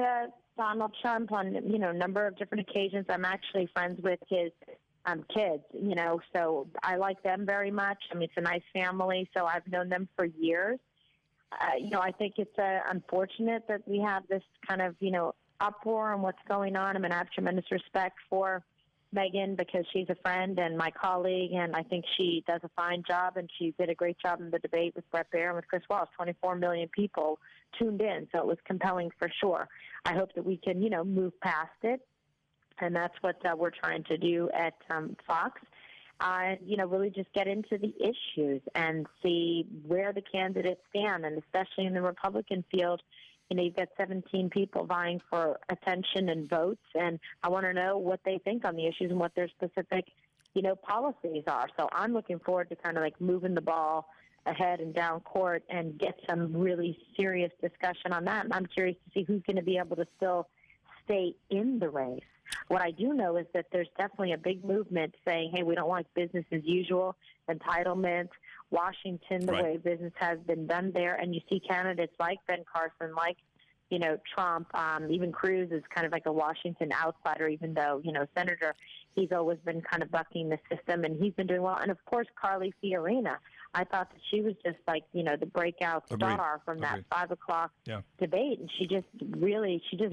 Donald Trump on, a number of different occasions. I'm actually friends with his kids, so I like them very much. I mean, it's a nice family, so I've known them for years. I think it's unfortunate that we have this kind of, uproar on what's going on. I mean, I have tremendous respect for Megyn because she's a friend and my colleague, and I think she does a fine job, and she did a great job in the debate with Bret Baier and with Chris Wallace. 24 million people tuned in, so it was compelling for sure. I hope that we can, move past it, and that's what we're trying to do at Fox. Really just get into the issues and see where the candidates stand, and especially in the Republican field. You've got 17 people vying for attention and votes, and I want to know what they think on the issues and what their specific, policies are. So I'm looking forward to kind of like moving the ball ahead and down court and get some really serious discussion on that. And I'm curious to see who's going to be able to still stay in the race. What I do know is that there's definitely a big movement saying, hey, we don't want business as usual, entitlement, Washington, the way business has been done there. And you see candidates like Ben Carson, like Trump. Even Cruz is kind of like a Washington outsider, even though, Senator, he's always been kind of bucking the system, and he's been doing well. And, of course, Carly Fiorina. I thought that she was just like, the breakout star from that 5 o'clock debate, and she just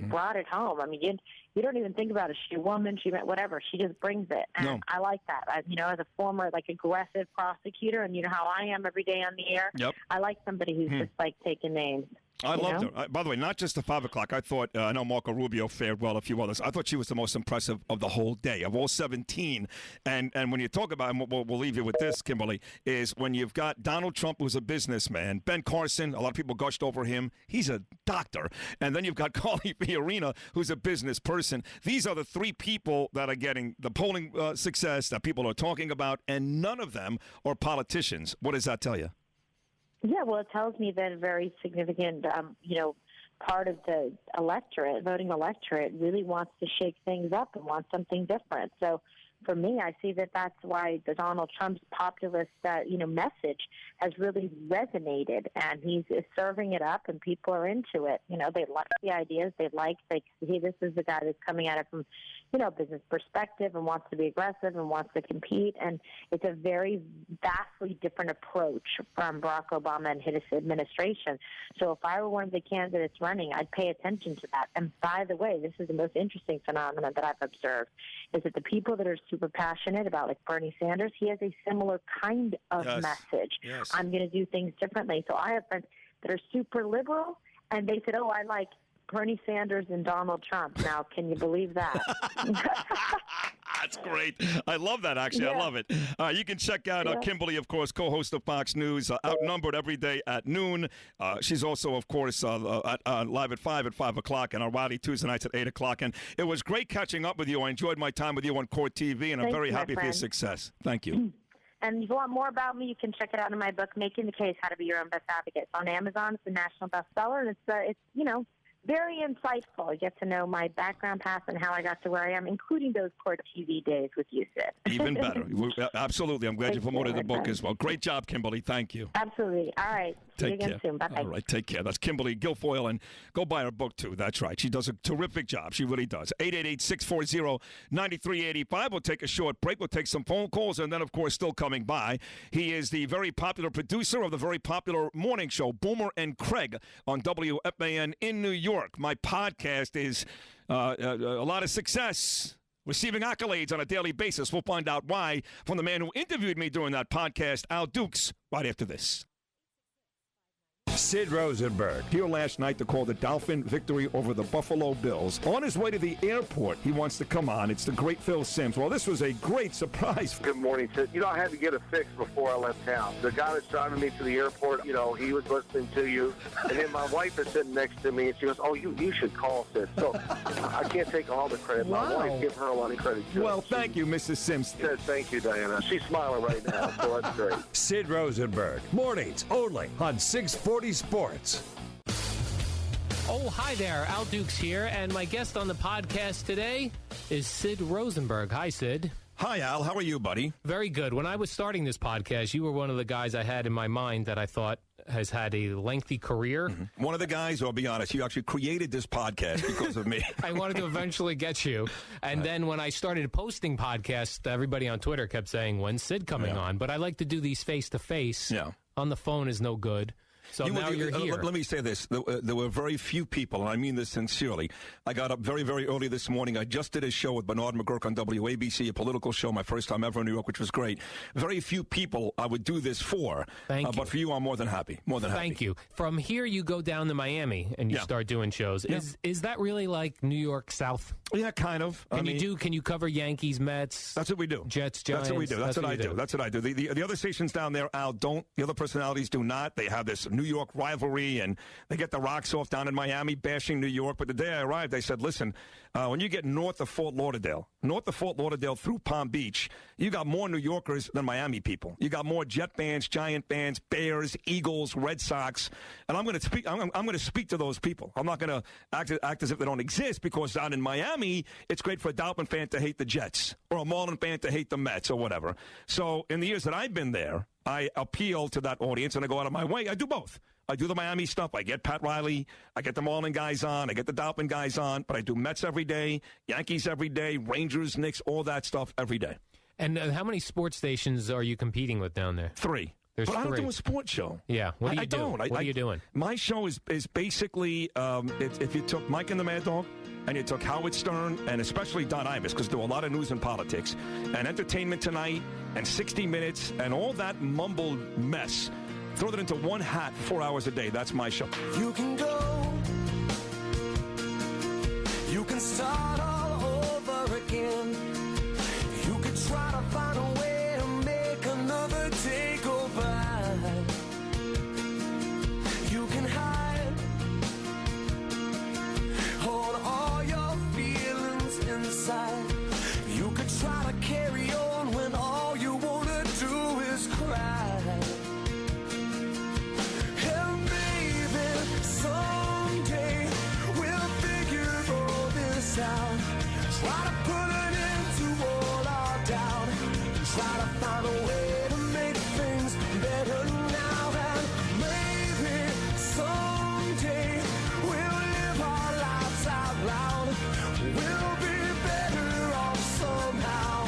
brought it home. I mean, you don't even think about it. She's a woman, whatever. She just brings it, and I like that. As a former, aggressive prosecutor, and you know how I am every day on the air, I like somebody who's just, taking names. I loved her. By the way, not just the 5 o'clock. I thought, I know Marco Rubio fared well, a few others. I thought she was the most impressive of the whole day, of all 17. And when you talk about, and we'll leave you with this, Kimberly, is when you've got Donald Trump, who's a businessman, Ben Carson, a lot of people gushed over him. He's a doctor. And then you've got Carly Fiorina, who's a business person. These are the three people that are getting the polling success that people are talking about, and none of them are politicians. What does that tell you? Yeah, well, it tells me that a very significant, part of the voting electorate, really wants to shake things up and wants something different. So for me, I see that that's why the Donald Trump's populist, message has really resonated, and he's serving it up, and people are into it. They like the ideas. They see this is the guy that's coming at it from, business perspective and wants to be aggressive and wants to compete. And it's a very vastly different approach from Barack Obama and his administration. So if I were one of the candidates running, I'd pay attention to that. And by the way, this is the most interesting phenomenon that I've observed, is that the people that are super passionate about, like Bernie Sanders, he has a similar kind of message. Yes. I'm going to do things differently. So I have friends that are super liberal, and they said, I like Bernie Sanders and Donald Trump. Now, can you believe that? That's great. I love that, actually. Yeah. I love it. You can check out Kimberly, of course, co-host of Fox News, Outnumbered every day at noon. She's also, of course, live at 5 o'clock, and on Rowdy Tuesday nights at 8 o'clock. And it was great catching up with you. I enjoyed my time with you on Court TV, and I'm very happy for your success. Thank you. And if you want more about me, you can check it out in my book, Making the Case, How to Be Your Own Best Advocate. It's on Amazon. It's a national bestseller, and it's very insightful. You get to know my background path and how I got to where I am, including those Court TV days with you, Sid. Even better. Absolutely. I'm glad you promoted the book as well. Great job, Kimberly. Thank you. Absolutely. All right. See you again soon. Bye-bye. All right. Take care. That's Kimberly Guilfoyle, and go buy her book, too. That's right. She does a terrific job. She really does. 888-640-9385. We'll take a short break. We'll take some phone calls, and then, of course, still coming by, he is the very popular producer of the very popular morning show, Boomer and Craig, on WFAN in New York. My podcast is a lot of success, receiving accolades on a daily basis. We'll find out why from the man who interviewed me during that podcast, Al Dukes, right after this. Sid Rosenberg. Here last night to call the Dolphin victory over the Buffalo Bills. On his way to the airport, he wants to come on. It's the great Phil Simms. Well, this was a great surprise. Good morning, Sid. I had to get it fixed before I left town. The guy that's driving me to the airport, he was listening to you. And then my wife is sitting next to me, and she goes, you should call Sid. So I can't take all the credit. Wow. My wife, give her a lot of credit, too. Well, thank you, Mrs. Simms. Sid, thank you, Diana. She's smiling right now, so that's great. Sid Rosenberg. Mornings only on 640 Sports. Oh, hi there. Al Dukes here, and my guest on the podcast today is Sid Rosenberg. Hi, Sid. Hi, Al. How are you, buddy? Very good. When I was starting this podcast, you were one of the guys I had in my mind that I thought has had a lengthy career. Mm-hmm. One of the guys, I'll be honest, you actually created this podcast because of me. I wanted to eventually get you. And then when I started posting podcasts, everybody on Twitter kept saying, when's Sid coming on? But I like to do these face-to-face. Yeah. On the phone is no good. So now you're here. Let me say this. There were very few people, and I mean this sincerely. I got up very, very early this morning. I just did a show with Bernard McGurk on WABC, a political show, my first time ever in New York, which was great. Very few people I would do this for. Thank you. But for you, I'm more than happy. More than happy. Thank you. From here, you go down to Miami, and you start doing shows. Yeah. Is that really like New York South? Yeah, kind of. Can you cover Yankees, Mets? That's what we do. Jets, Giants. That's what we do. That's what I do. That's what I do. The other stations down there, Al, don't. The other personalities do not. They have this New York rivalry, and they get the rocks off down in Miami, bashing New York. But the day I arrived, they said, listen, when you get north of Fort Lauderdale through Palm Beach, you got more New Yorkers than Miami people. You got more Jet fans, Giant fans, Bears, Eagles, Red Sox. And I'm going to speak. I'm going to speak to those people. I'm not going to act as if they don't exist, because down in Miami, it's great for a Dolphin fan to hate the Jets or a Marlin fan to hate the Mets or whatever. So in the years that I've been there, I appeal to that audience, and I go out of my way. I do both. I do the Miami stuff. I get Pat Riley. I get the Marlin guys on. I get the Dolphin guys on. But I do Mets every day, Yankees every day, Rangers, Knicks, all that stuff every day. And how many sports stations are you competing with down there? 3. There's but 3. I don't do a sports show. Yeah. What do you do? Don't. What are you doing? My show is basically, if you took Mike and the Mad Dog, and you took Howard Stern, and especially Don Imus, because there were a lot of news and politics, and Entertainment Tonight, and 60 Minutes, and all that mumbled mess, throw that into one hat 4 hours a day. That's my show. You can go. You can start all over again. You could try to find a way to make another day go by. You can hide. Hold all your feelings inside. You could try to carry on when all you want to do is cry. And maybe someday we'll figure all this out. Try to put an end to all our doubt. Try to find a way to make things better now. And maybe someday we'll live our lives out loud. We'll be better off somehow.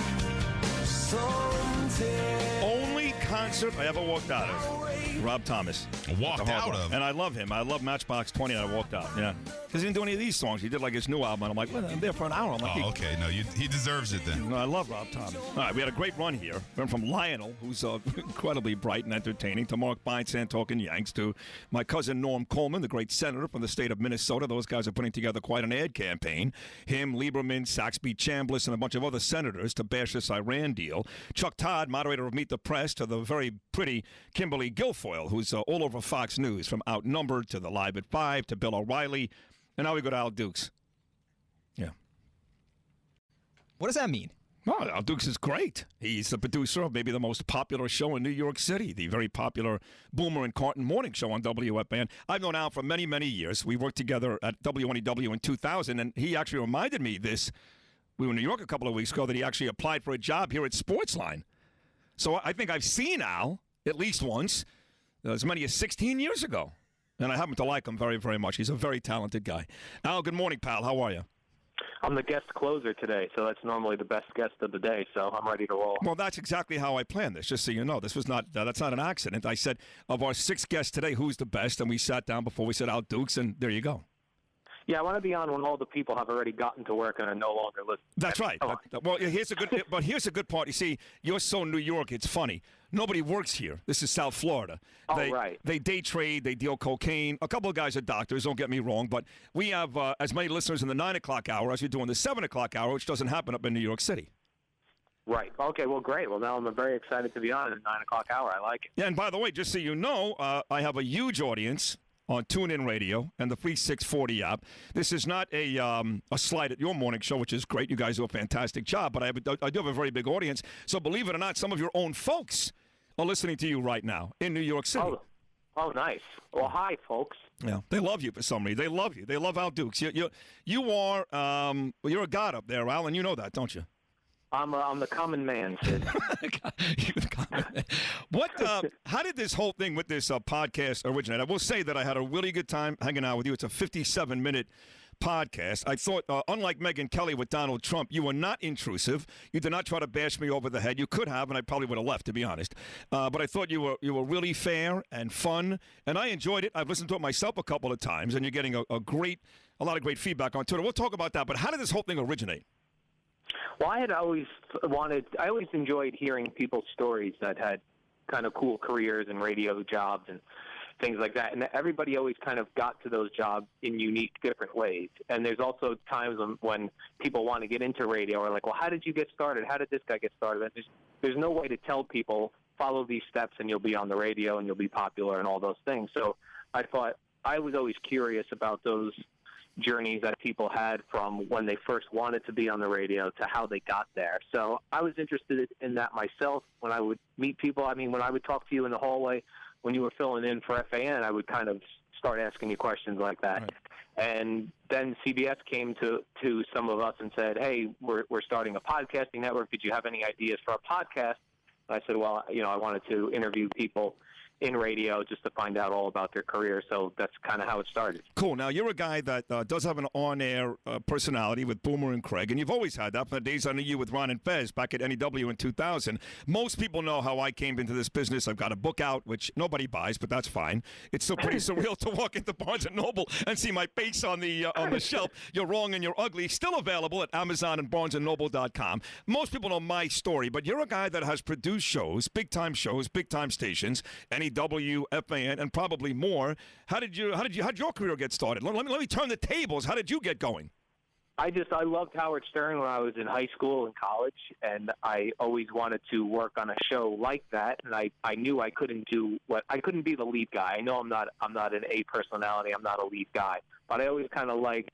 Someday. Only concert I ever walked out of. Rob Thomas. Walked out of? And I love him. I love Matchbox 20, and I walked out. Yeah. Because he didn't do any of these songs. He did like his new album, and I'm like, well, I'm there for an hour. I'm like, Oh, okay. No, he deserves it then. I love Rob Thomas. All right, we had a great run here. Went from Lionel, who's incredibly bright and entertaining, to Mark Feinstein talking Yanks, to my cousin Norm Coleman, the great senator from the state of Minnesota. Those guys are putting together quite an ad campaign. Him, Lieberman, Saxby Chambliss, and a bunch of other senators to bash this Iran deal. Chuck Todd, moderator of Meet the Press, to the very pretty Kimberly Guilfoyle, who's all over Fox News, from Outnumbered to the Live at 5 to Bill O'Reilly. And now we go to Al Dukes. Yeah. What does that mean? Well, Al Dukes is great. He's the producer of maybe the most popular show in New York City, the very popular Boomer and Carton morning show on WFAN. I've known Al for many, many years. We worked together at WNEW in 2000, and he actually reminded me this. We were in New York a couple of weeks ago that he actually applied for a job here at Sportsline. So I think I've seen Al at least once, as many as 16 years ago. And I happen to like him very, very much. He's a very talented guy. Al, good morning, pal. How are you? I'm the guest closer today, so that's normally the best guest of the day, so I'm ready to roll. Well, that's exactly how I planned this, just so you know. This was not that's not an accident. I said, of our 6 guests today, who's the best? And we sat down before we said Al Dukes, and there you go. Yeah, I want to be on when all the people have already gotten to work and are no longer listening. That's right. Well, here's a good part. You see, you're so New York, it's funny. Nobody works here. This is South Florida. Right. They day trade. They deal cocaine. A couple of guys are doctors, don't get me wrong, but we have as many listeners in the 9 o'clock hour as we do in the 7 o'clock hour, which doesn't happen up in New York City. Right. Okay, well, great. Well, now I'm very excited to be on at the 9 o'clock hour. I like it. Yeah, and by the way, just so you know, I have a huge audience on TuneIn Radio and the free 640 app. This is not a slight at your morning show, which is great. You guys do a fantastic job, but I do have a very big audience. So believe it or not, some of your own folks are listening to you right now in New York City. Oh, nice. Well, hi, folks. Yeah, they love you for some reason. They love you. They love Al Dukes. You are you're a god up there, Al, and you know that, don't you? I'm the common man, Sid. What? How did this whole thing with this podcast originate? I will say that I had a really good time hanging out with you. It's a 57-minute podcast. I thought, unlike Megyn Kelly with Donald Trump, you were not intrusive. You did not try to bash me over the head. You could have, and I probably would have left, to be honest. But I thought you were really fair and fun, and I enjoyed it. I've listened to it myself a couple of times, and you're getting a lot of great feedback on Twitter. We'll talk about that. But how did this whole thing originate? Well, I always enjoyed hearing people's stories that had kind of cool careers and radio jobs and things like that. And everybody always kind of got to those jobs in unique, different ways. And there's also times when people want to get into radio or like, well, how did you get started? How did this guy get started? There's no way to tell people, follow these steps and you'll be on the radio and you'll be popular and all those things. So I thought I was always curious about those journeys that people had from when they first wanted to be on the radio to how they got there. So I was interested in that myself when I would meet people. I mean, when I would talk to you in the hallway, when you were filling in for FAN, I would kind of start asking you questions like that. Right. And then CBS came to some of us and said, hey, we're starting a podcasting network. Did you have any ideas for a podcast? I said, well, I wanted to interview people in radio just to find out all about their career. So that's kind of how it started. Cool. Now, you're a guy that does have an on-air personality with Boomer and Craig, and you've always had that from the days I knew you with Ron and Fez back at NEW in 2000. Most people know how I came into this business. I've got a book out, which nobody buys, but that's fine. It's still pretty surreal to walk into Barnes & Noble and see my face on the shelf. You're Wrong and You're Ugly. Still available at Amazon and BarnesandNoble.com. Most people know my story, but you're a guy that has produced shows, big-time stations, NEW, FAN, and probably more. How'd your career get started? Let me turn the tables. How did you get going? I loved Howard Stern when I was in high school and college, and I always wanted to work on a show like that. And I knew I couldn't be the lead guy. I know I'm not an A personality. I'm not a lead guy, but I always kind of liked,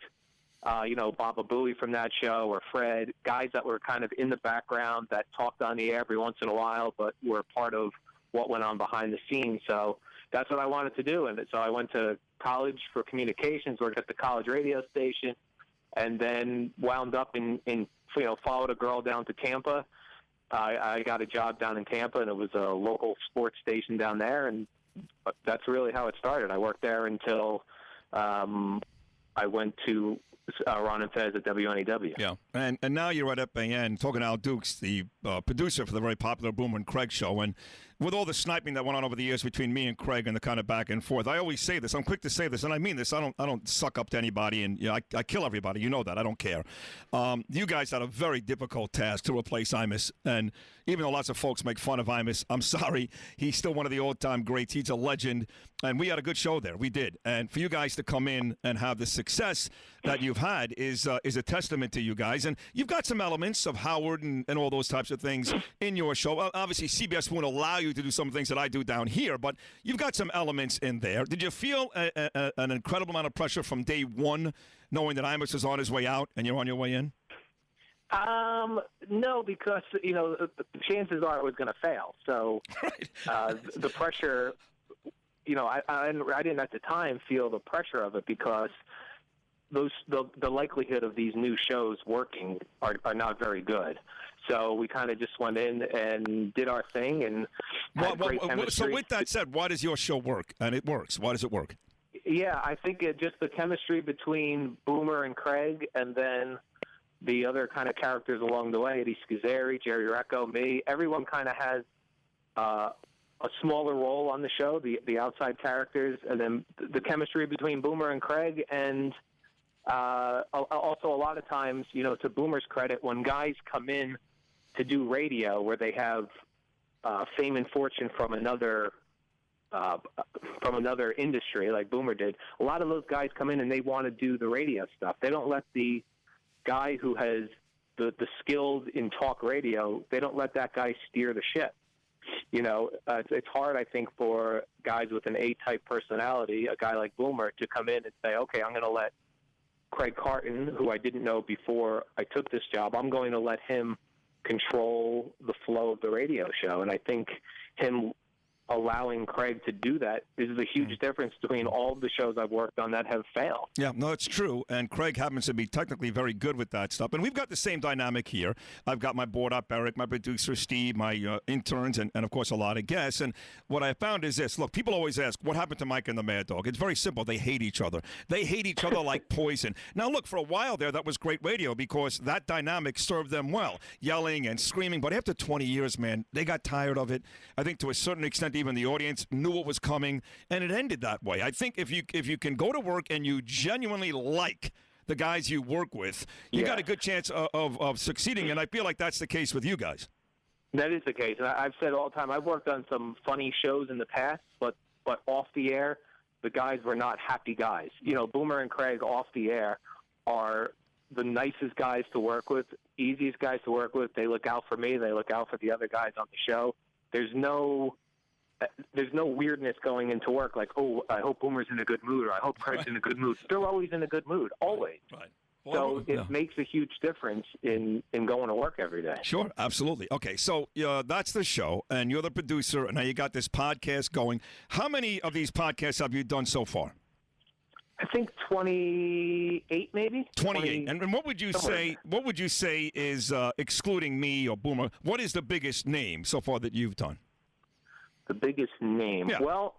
Baba Booey from that show, or Fred, guys that were kind of in the background that talked on the air every once in a while, but were part of what went on behind the scenes. So that's what I wanted to do. And so I went to college for communications, worked at the college radio station, and then wound up followed a girl down to Tampa. I got a job down in Tampa, and it was a local sports station down there, and that's really how it started. I worked there until I went to Ron and Fez at WNEW. Yeah, and now you're at FAN, talking to Al Dukes, the producer for the very popular Boomer and Craig show. And with all the sniping that went on over the years between me and Craig and the kind of back and forth, I always say this. I'm quick to say this, and I mean this. I don't suck up to anybody, and I kill everybody. You know that. I don't care. You guys had a very difficult task to replace Imus, and even though lots of folks make fun of Imus, I'm sorry. He's still one of the all-time greats. He's a legend, and we had a good show there. We did. And for you guys to come in and have the success that you've had is a testament to you guys. And you've got some elements of Howard and all those types of things in your show. Obviously, CBS won't allow you to do some things that I do down here, but you've got some elements in there. Did you feel an incredible amount of pressure from day one, knowing that Imus is on his way out and you're on your way in? No, because the chances are it was going to fail. So the pressure, I didn't at the time feel the pressure of it, because the likelihood of these new shows working are not very good. So we kind of just went in and did our thing and had great chemistry. So with that said, why does your show work? And it works. Why does it work? Yeah, I think just the chemistry between Boomer and Craig, and then the other kind of characters along the way, Eddie Schizzeri, Jerry Recco, me, everyone kind of has a smaller role on the show, the outside characters, and then the chemistry between Boomer and Craig. And also a lot of times, to Boomer's credit, when guys come in to do radio where they have fame and fortune from another industry, like Boomer did, a lot of those guys come in and they want to do the radio stuff. They don't let the guy who has the skills in talk radio, they don't let that guy steer the ship. It's hard, I think, for guys with an A-type personality, a guy like Boomer, to come in and say, okay, I'm going to let Craig Carton, who I didn't know before I took this job, I'm going to let him control the flow of the radio show. And I think him allowing Craig to do that is a huge difference between all of the shows I've worked on that have failed. Yeah, no, it's true. And Craig happens to be technically very good with that stuff. And we've got the same dynamic here. I've got my board up, Eric, my producer, Steve, my interns, and of course, a lot of guests. And what I found is this. Look, people always ask, what happened to Mike and the Mad Dog? It's very simple. They hate each other. They hate each other like poison. Now, look, for a while there, that was great radio because that dynamic served them well, yelling and screaming. But after 20 years, man, they got tired of it. I think to a certain extent, even the audience knew what was coming, and it ended that way. I think if you can go to work and you genuinely like the guys you work with, you got a good chance of succeeding, and I feel like that's the case with you guys. That is the case, and I've said all the time, I've worked on some funny shows in the past, but off the air, the guys were not happy guys. Boomer and Craig off the air are the nicest guys to work with, easiest guys to work with. They look out for me. They look out for the other guys on the show. There's no weirdness going into work like, oh, I hope Boomer's in a good mood, or I hope Craig's in a good mood. They're always in a good mood, always. Right. So it makes a huge difference in going to work every day. Sure, absolutely. Okay, so that's the show, and you're the producer, and now you got this podcast going. How many of these podcasts have you done so far? I think 28, maybe 28. And what would you say? What would you say is excluding me or Boomer? What is the biggest name so far that you've done? The biggest name? Yeah. Well,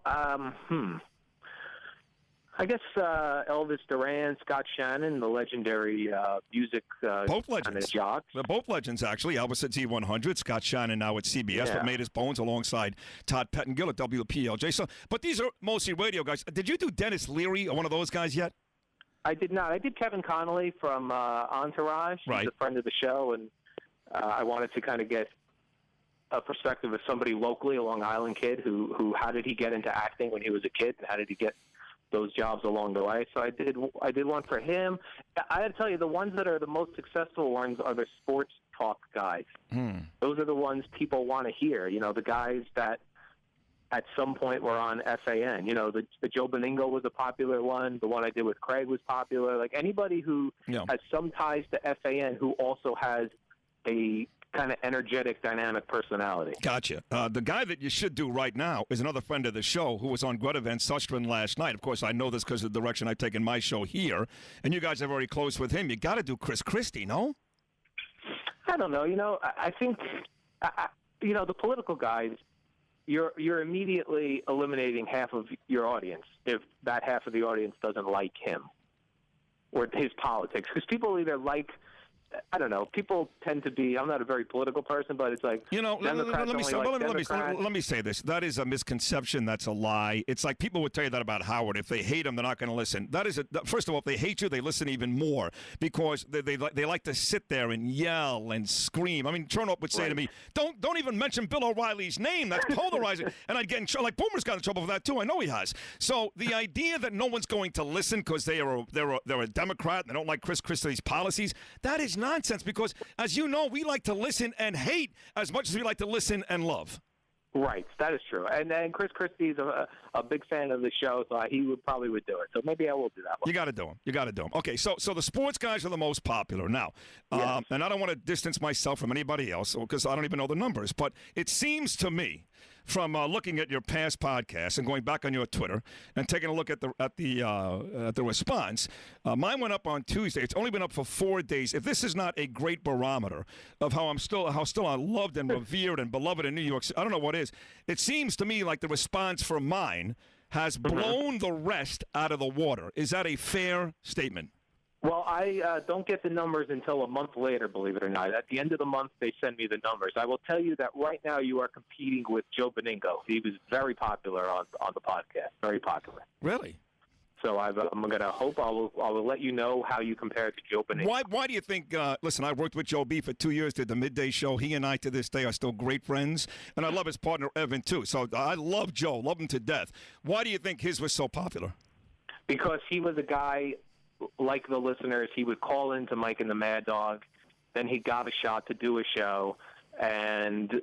I guess Elvis Duran, Scott Shannon, the legendary music both legends. Kind of jocks. They're both legends, actually. Elvis at Z100, Scott Shannon now at CBS, but made his bones alongside Todd Pettengill at WPLJ. So, but these are mostly radio guys. Did you do Dennis Leary or one of those guys yet? I did not. I did Kevin Connolly from Entourage. He's a friend of the show, and I wanted to kind of get a perspective of somebody locally, a Long Island kid, who how did he get into acting when he was a kid, and how did he get those jobs along the way. So I did one for him. I got to tell you, the ones that are the most successful ones are the sports talk guys. Those are the ones people want to hear. You know, the guys that at some point were on FAN. You know, the Joe Beningo was a popular one. The one I did with Craig was popular. Like anybody who has some ties to FAN who also has a kind of energetic, dynamic personality. Gotcha. The guy that you should do right now is another friend of the show who was on Greta Van Susteren last night. Of course, I know this because of the direction I've taken my show here, and you guys have already closed with him. You got to do Chris Christie, no? I don't know. You know, I think, you know, the political guys, you're immediately eliminating half of your audience if that half of the audience doesn't like him or his politics. Because people either like, I don't know. People tend to be. I'm not a very political person, but it's like, you know. Let me say this. That is a misconception. That's a lie. It's like people would tell you that about Howard. If they hate him, they're not going to listen. That is first of all, if they hate you, they listen even more because they like to sit there and yell and scream. I mean, Chernoff would say to me, "Don't even mention Bill O'Reilly's name. That's polarizing." And I'd get in trouble. Like Boomer's got in trouble for that too. I know he has. So the idea that no one's going to listen because they're a Democrat and they don't like Chris Christie's policies, that is nonsense because, as you know, we like to listen and hate as much as we like to listen and love. Right, that is true. And Chris Christie's a big fan of the show, so he would do it. So maybe I will do that one. You got to do him. You got to do him. Okay, so the sports guys are the most popular now. Yes. And I don't want to distance myself from anybody else because I don't even know the numbers. But it seems to me, from looking at your past podcasts and going back on your Twitter and taking a look at the response, mine went up on Tuesday. It's only been up for 4 days. If this is not a great barometer of how still I'm loved and revered and beloved in New York City, I don't know what is. It seems to me like the response for mine has blown the rest out of the water. Is that a fair statement? Well, I don't get the numbers until a month later, believe it or not. At the end of the month, they send me the numbers. I will tell you that right now you are competing with Joe Beningo. He was very popular on the podcast, very popular. Really? So I'm going to hope I will let you know how you compare to Joe Beningo. Why do you think, listen, I worked with Joe B for 2 years, did the midday show. He and I to this day are still great friends. And I love his partner, Evan, too. So I love Joe, love him to death. Why do you think his was so popular? Because he was a guy, like the listeners, he would call into Mike and the Mad Dog. Then he got a shot to do a show. And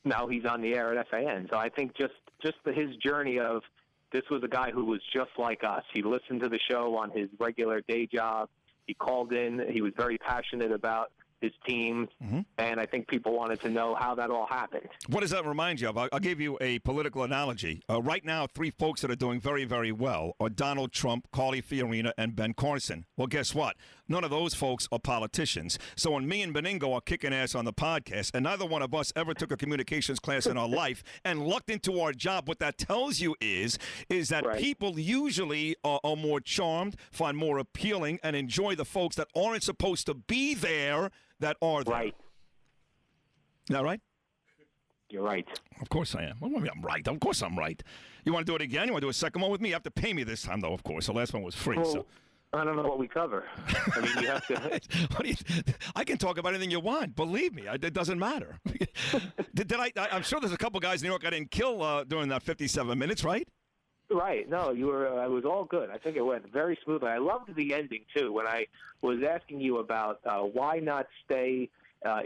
now he's on the air at FAN. So I think just his journey of, this was a guy who was just like us. He listened to the show on his regular day job. He called in. He was very passionate about his team, and I think people wanted to know how that all happened. What does that remind you of? I'll give you a political analogy. Right now, three folks that are doing very, very well are Donald Trump, Carly Fiorina, and Ben Carson. Well, guess what? None of those folks are politicians. So when me and Beningo are kicking ass on the podcast, and neither one of us ever took a communications class in our life and lucked into our job, what that tells you is that people usually are more charmed, find more appealing, and enjoy the folks that aren't supposed to be there that are there. Right. Is that right? You're right. Of course I am. What do you mean I'm right? Of course I'm right. You want to do it again? You want to do a second one with me? You have to pay me this time, though, of course. The last one was free. Well, so. I don't know what we cover. I mean, you have to. I can talk about anything you want. Believe me, it doesn't matter. I'm sure there's a couple guys in New York I didn't kill during that 57 minutes, right? Right. No, you were. It was all good. I think it went very smoothly. I loved the ending too. When I was asking you about why not stay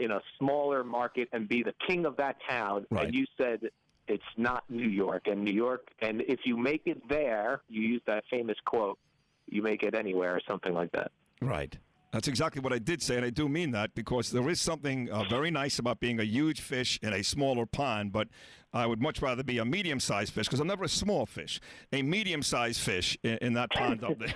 in a smaller market and be the king of that town, and you said it's not New York, and if you make it there, you use that famous quote, "You make it anywhere," or something like that. Right. That's exactly what I did say, and I do mean that because there is something very nice about being a huge fish in a smaller pond, but I would much rather be a medium-sized fish because I'm never a small fish. A medium-sized fish in that pond up there.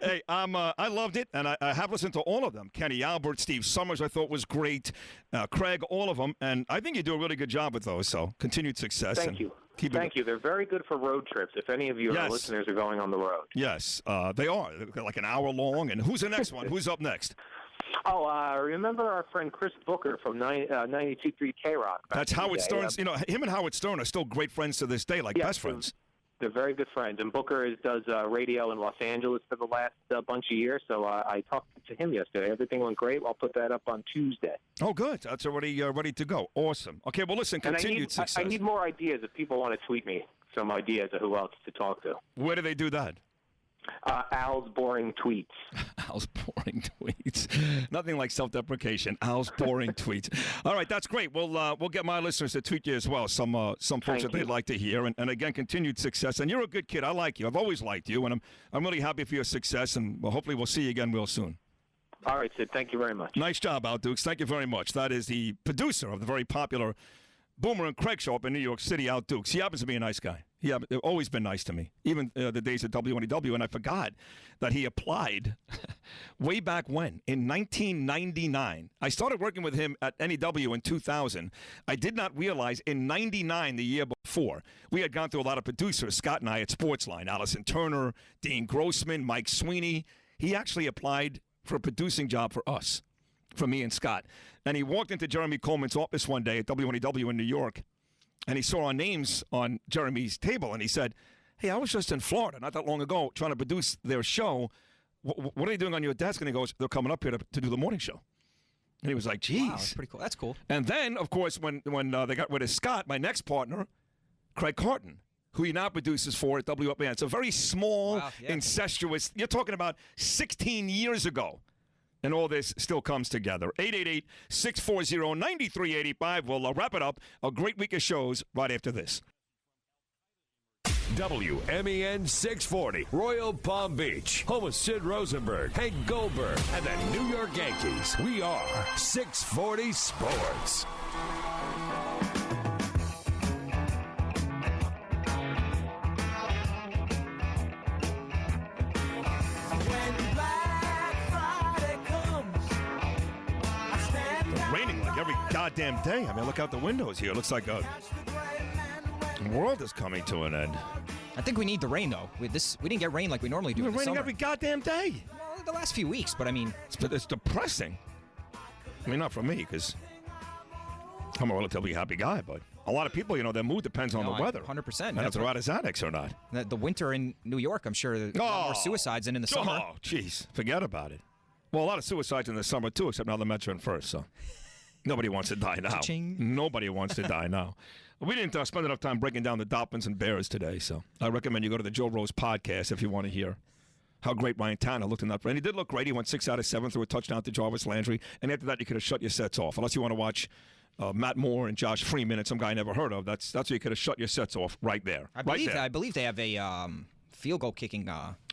Hey, I loved it, and I have listened to all of them. Kenny Albert, Steve Summers I thought was great, Craig, all of them, and I think you do a really good job with those, so continued success. Thank you. Thank you. They're very good for road trips. If any of you, our listeners, are going on the road. Yes, they are. They're like an hour long. And who's the next one? Who's up next? Oh, remember our friend Chris Booker from 92.3 K-Rock? That's Howard Stern's. Him and Howard Stern are still great friends to this day, like best friends. They're very good friends. And Booker does radio in Los Angeles for the last bunch of years. So I talked to him yesterday. Everything went great. I'll put that up on Tuesday. Oh, good. That's already ready to go. Awesome. Okay, well, listen, continued success. I need more ideas if people want to tweet me some ideas of who else to talk to. Where do they do that? Al's boring tweets. Al's boring tweets. Nothing like self-deprecation. Al's boring tweets. All right, that's great. We'll get my listeners to tweet you as well. Some folks that they'd like to hear. And again, continued success. And you're a good kid. I like you. I've always liked you, and I'm really happy for your success. And hopefully we'll see you again real soon. All right, Sid. Thank you very much. Nice job, Al Dukes. Thank you very much. That is the producer of the very popular Boomer and Craig show up in New York City, Al Dukes. He happens to be a nice guy. He's always been nice to me, even the days at WNEW. And I forgot that he applied way back when, in 1999. I started working with him at NEW in 2000. I did not realize in 99, the year before, we had gone through a lot of producers, Scott and I at Sportsline, Allison Turner, Dean Grossman, Mike Sweeney. He actually applied for a producing job for us, for me and Scott. And he walked into Jeremy Coleman's office one day at WNEW in New York, and he saw our names on Jeremy's table, and he said, hey, I was just in Florida not that long ago trying to produce their show. What are they doing on your desk? And he goes, they're coming up here to do the morning show. And he was like, geez. Wow, that's pretty cool. That's cool. And then, of course, when they got rid of Scott, my next partner, Craig Carton, who he now produces for at WFAN. It's a very small, incestuous, you're talking about 16 years ago. And all this still comes together. 888-640-9385. We'll wrap it up. A great week of shows right after this. WMEN 640, Royal Palm Beach, home of Sid Rosenberg, Hank Goldberg, and the New York Yankees. We are 640 Sports. Every goddamn day. I mean, look out the windows here. It looks like the world is coming to an end. I think we need the rain, though. We didn't get rain like we normally do. It's raining every goddamn day. Well, the last few weeks, but I mean, it's depressing. I mean, not for me, because I'm a relatively happy guy, but a lot of people, their mood depends on the weather. 100%. And if they're out as addicts or not. The winter in New York, I'm sure there's more suicides than in the summer. Oh, jeez. Forget about it. Well, a lot of suicides in the summer, too, except now the Mets are in first, so. Nobody wants to die now. Cha-ching. Nobody wants to die now. We didn't spend enough time breaking down the Dolphins and Bears today, so I recommend you go to the Joe Rose podcast if you want to hear how great Ryan Tanner looked in that. And he did look great. He went 6 out of 7 through a touchdown to Jarvis Landry. And after that, you could have shut your sets off. Unless you want to watch Matt Moore and Josh Freeman and some guy I never heard of. That's where you could have shut your sets off right there. I believe they have a field goal kicking.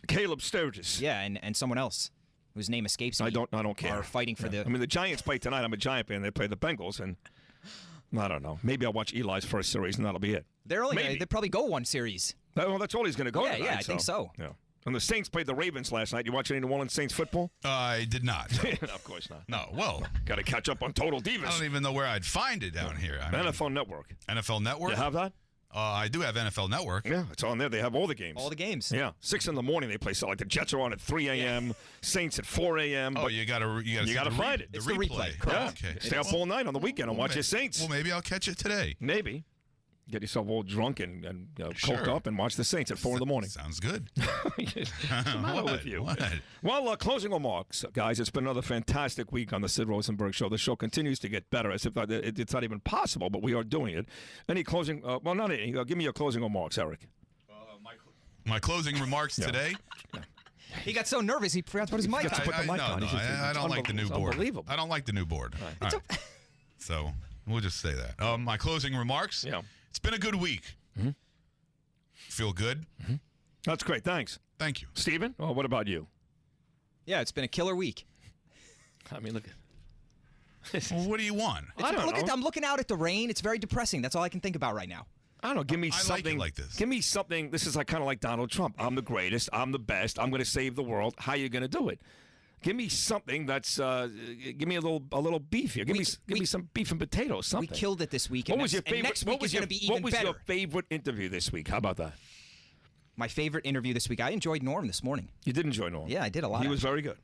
Caleb Sturgis. Yeah, and someone else whose name escapes me. I don't care. Are fighting for the. I mean, the Giants play tonight. I'm a Giant fan. They play the Bengals, and I don't know. Maybe I'll watch Eli's first series, and that'll be it. They'll probably go one series. Well, that's all he's going to go. Yeah, I think so. Yeah. And the Saints played the Ravens last night. You watch any New Orleans Saints football? I did not. Of course not. No, well. Got to catch up on Total Divas. I don't even know where I'd find it down here. NFL Network. NFL Network? You have that? I do have NFL Network. Yeah, it's on there. They have all the games. All the games. Yeah, 6 in the morning they play. So like the Jets are on at 3 a.m., Saints at 4 a.m. Oh, you gotta find it. It's the replay. Yeah. Okay. Stay up all night on the weekend and watch your Saints. Well, maybe I'll catch it today. Maybe. Get yourself all drunk and coked up and watch the Saints at 4 in the morning. Sounds good. What's the matter with you? What? Well, closing remarks, guys. It's been another fantastic week on the Sid Rosenberg Show. The show continues to get better, as if it's not even possible, but we are doing it. Any closing? Well, not any. Give me your closing remarks, Eric. My closing remarks today. He got so nervous he forgot to put his mic on. I don't like the new board. Unbelievable. I don't like the new board. All right. So we'll just say that. My closing remarks. Yeah. It's been a good week. Mm-hmm. Feel good. Mm-hmm. That's great. Thanks. Thank you. Steven, what about you? Yeah, it's been a killer week. I mean, look. Well, what do you want? I'm looking out at the rain. It's very depressing. That's all I can think about right now. I don't know. Give me I something like it like this. Give me something. This is kind of like Donald Trump. I'm the greatest. I'm the best. I'm going to save the world. How are you going to do it? Give me something that's. Give me a little beef here. Give me some beef and potatoes. Something. We killed it this week. What was your favorite? Next week is going to be even better. What was your favorite interview this week? How about that? My favorite interview this week. I enjoyed Norm this morning. You did enjoy Norm. Yeah, I did a lot. He was very good.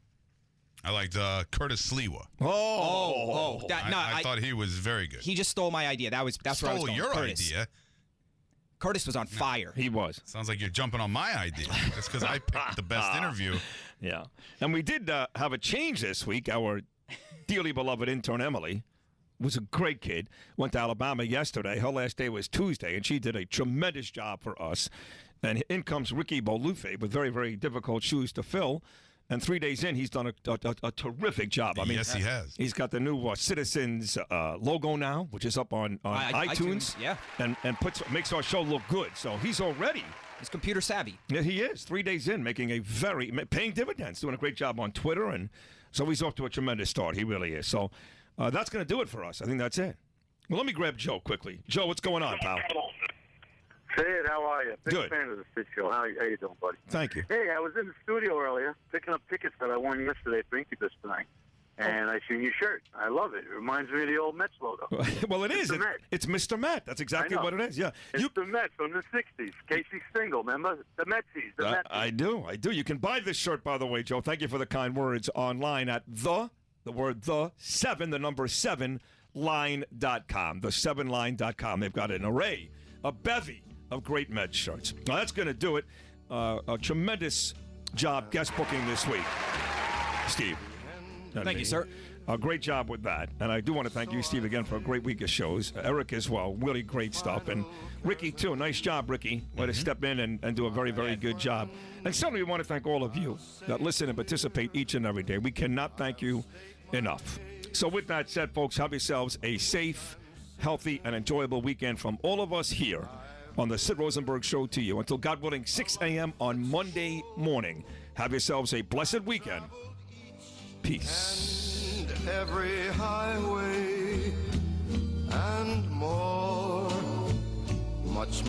I liked Curtis Sliwa. I thought he was very good. He just stole my idea. That's where I was going. Your Curtis. idea. Curtis was on fire. He was. Sounds like you're jumping on my idea. That's because I picked the best interview. Yeah. And we did have a change this week. Our dearly beloved intern, Emily, was a great kid. Went to Alabama yesterday. Her last day was Tuesday, and she did a tremendous job for us. And in comes Ricky Bolufe with very, very difficult shoes to fill. And 3 days in, he's done a terrific job. I mean, yes, he has. He's got the new Citizens logo now, which is up on iTunes. Yeah. And makes our show look good. So he's already. He's computer savvy. Yeah, he is. 3 days in, paying dividends, doing a great job on Twitter. And so he's off to a tremendous start. He really is. So that's going to do it for us. I think that's it. Well, let me grab Joe quickly. Joe, what's going on, pal? Sid, how are you? Big Good. fan of the Sid Show. How you doing, buddy? Thank you. Hey, I was in the studio earlier picking up tickets that I won yesterday for Incubus tonight. And I seen your shirt. I love it. It reminds me of the old Mets logo. Well, it is. Mr. Met. It's Mr. Met. That's exactly what it is. Yeah. It's the Mets from the 60s. Casey Stengel, remember? The Metsies. The Metsies. I do. You can buy this shirt, by the way, Joe. Thank you for the kind words online at the number 7, line.com. The7line.com. They've got an array, a bevy of great Mets shirts. Now, that's going to do it. A tremendous job guest booking this week, Steve. Thank you, sir. A great job with that. And I do want to thank you, Steve, again for a great week of shows. Eric as well. Really great stuff. And Ricky, too. Nice job, Ricky. Way to step in and do a very, very good job. And certainly we want to thank all of you that listen and participate each and every day. We cannot thank you enough. So with that said, folks, have yourselves a safe, healthy, and enjoyable weekend from all of us here on the Sid Rosenberg Show to you. Until, God willing, 6 a.m. on Monday morning. Have yourselves a blessed weekend. Peace. And every highway and more, much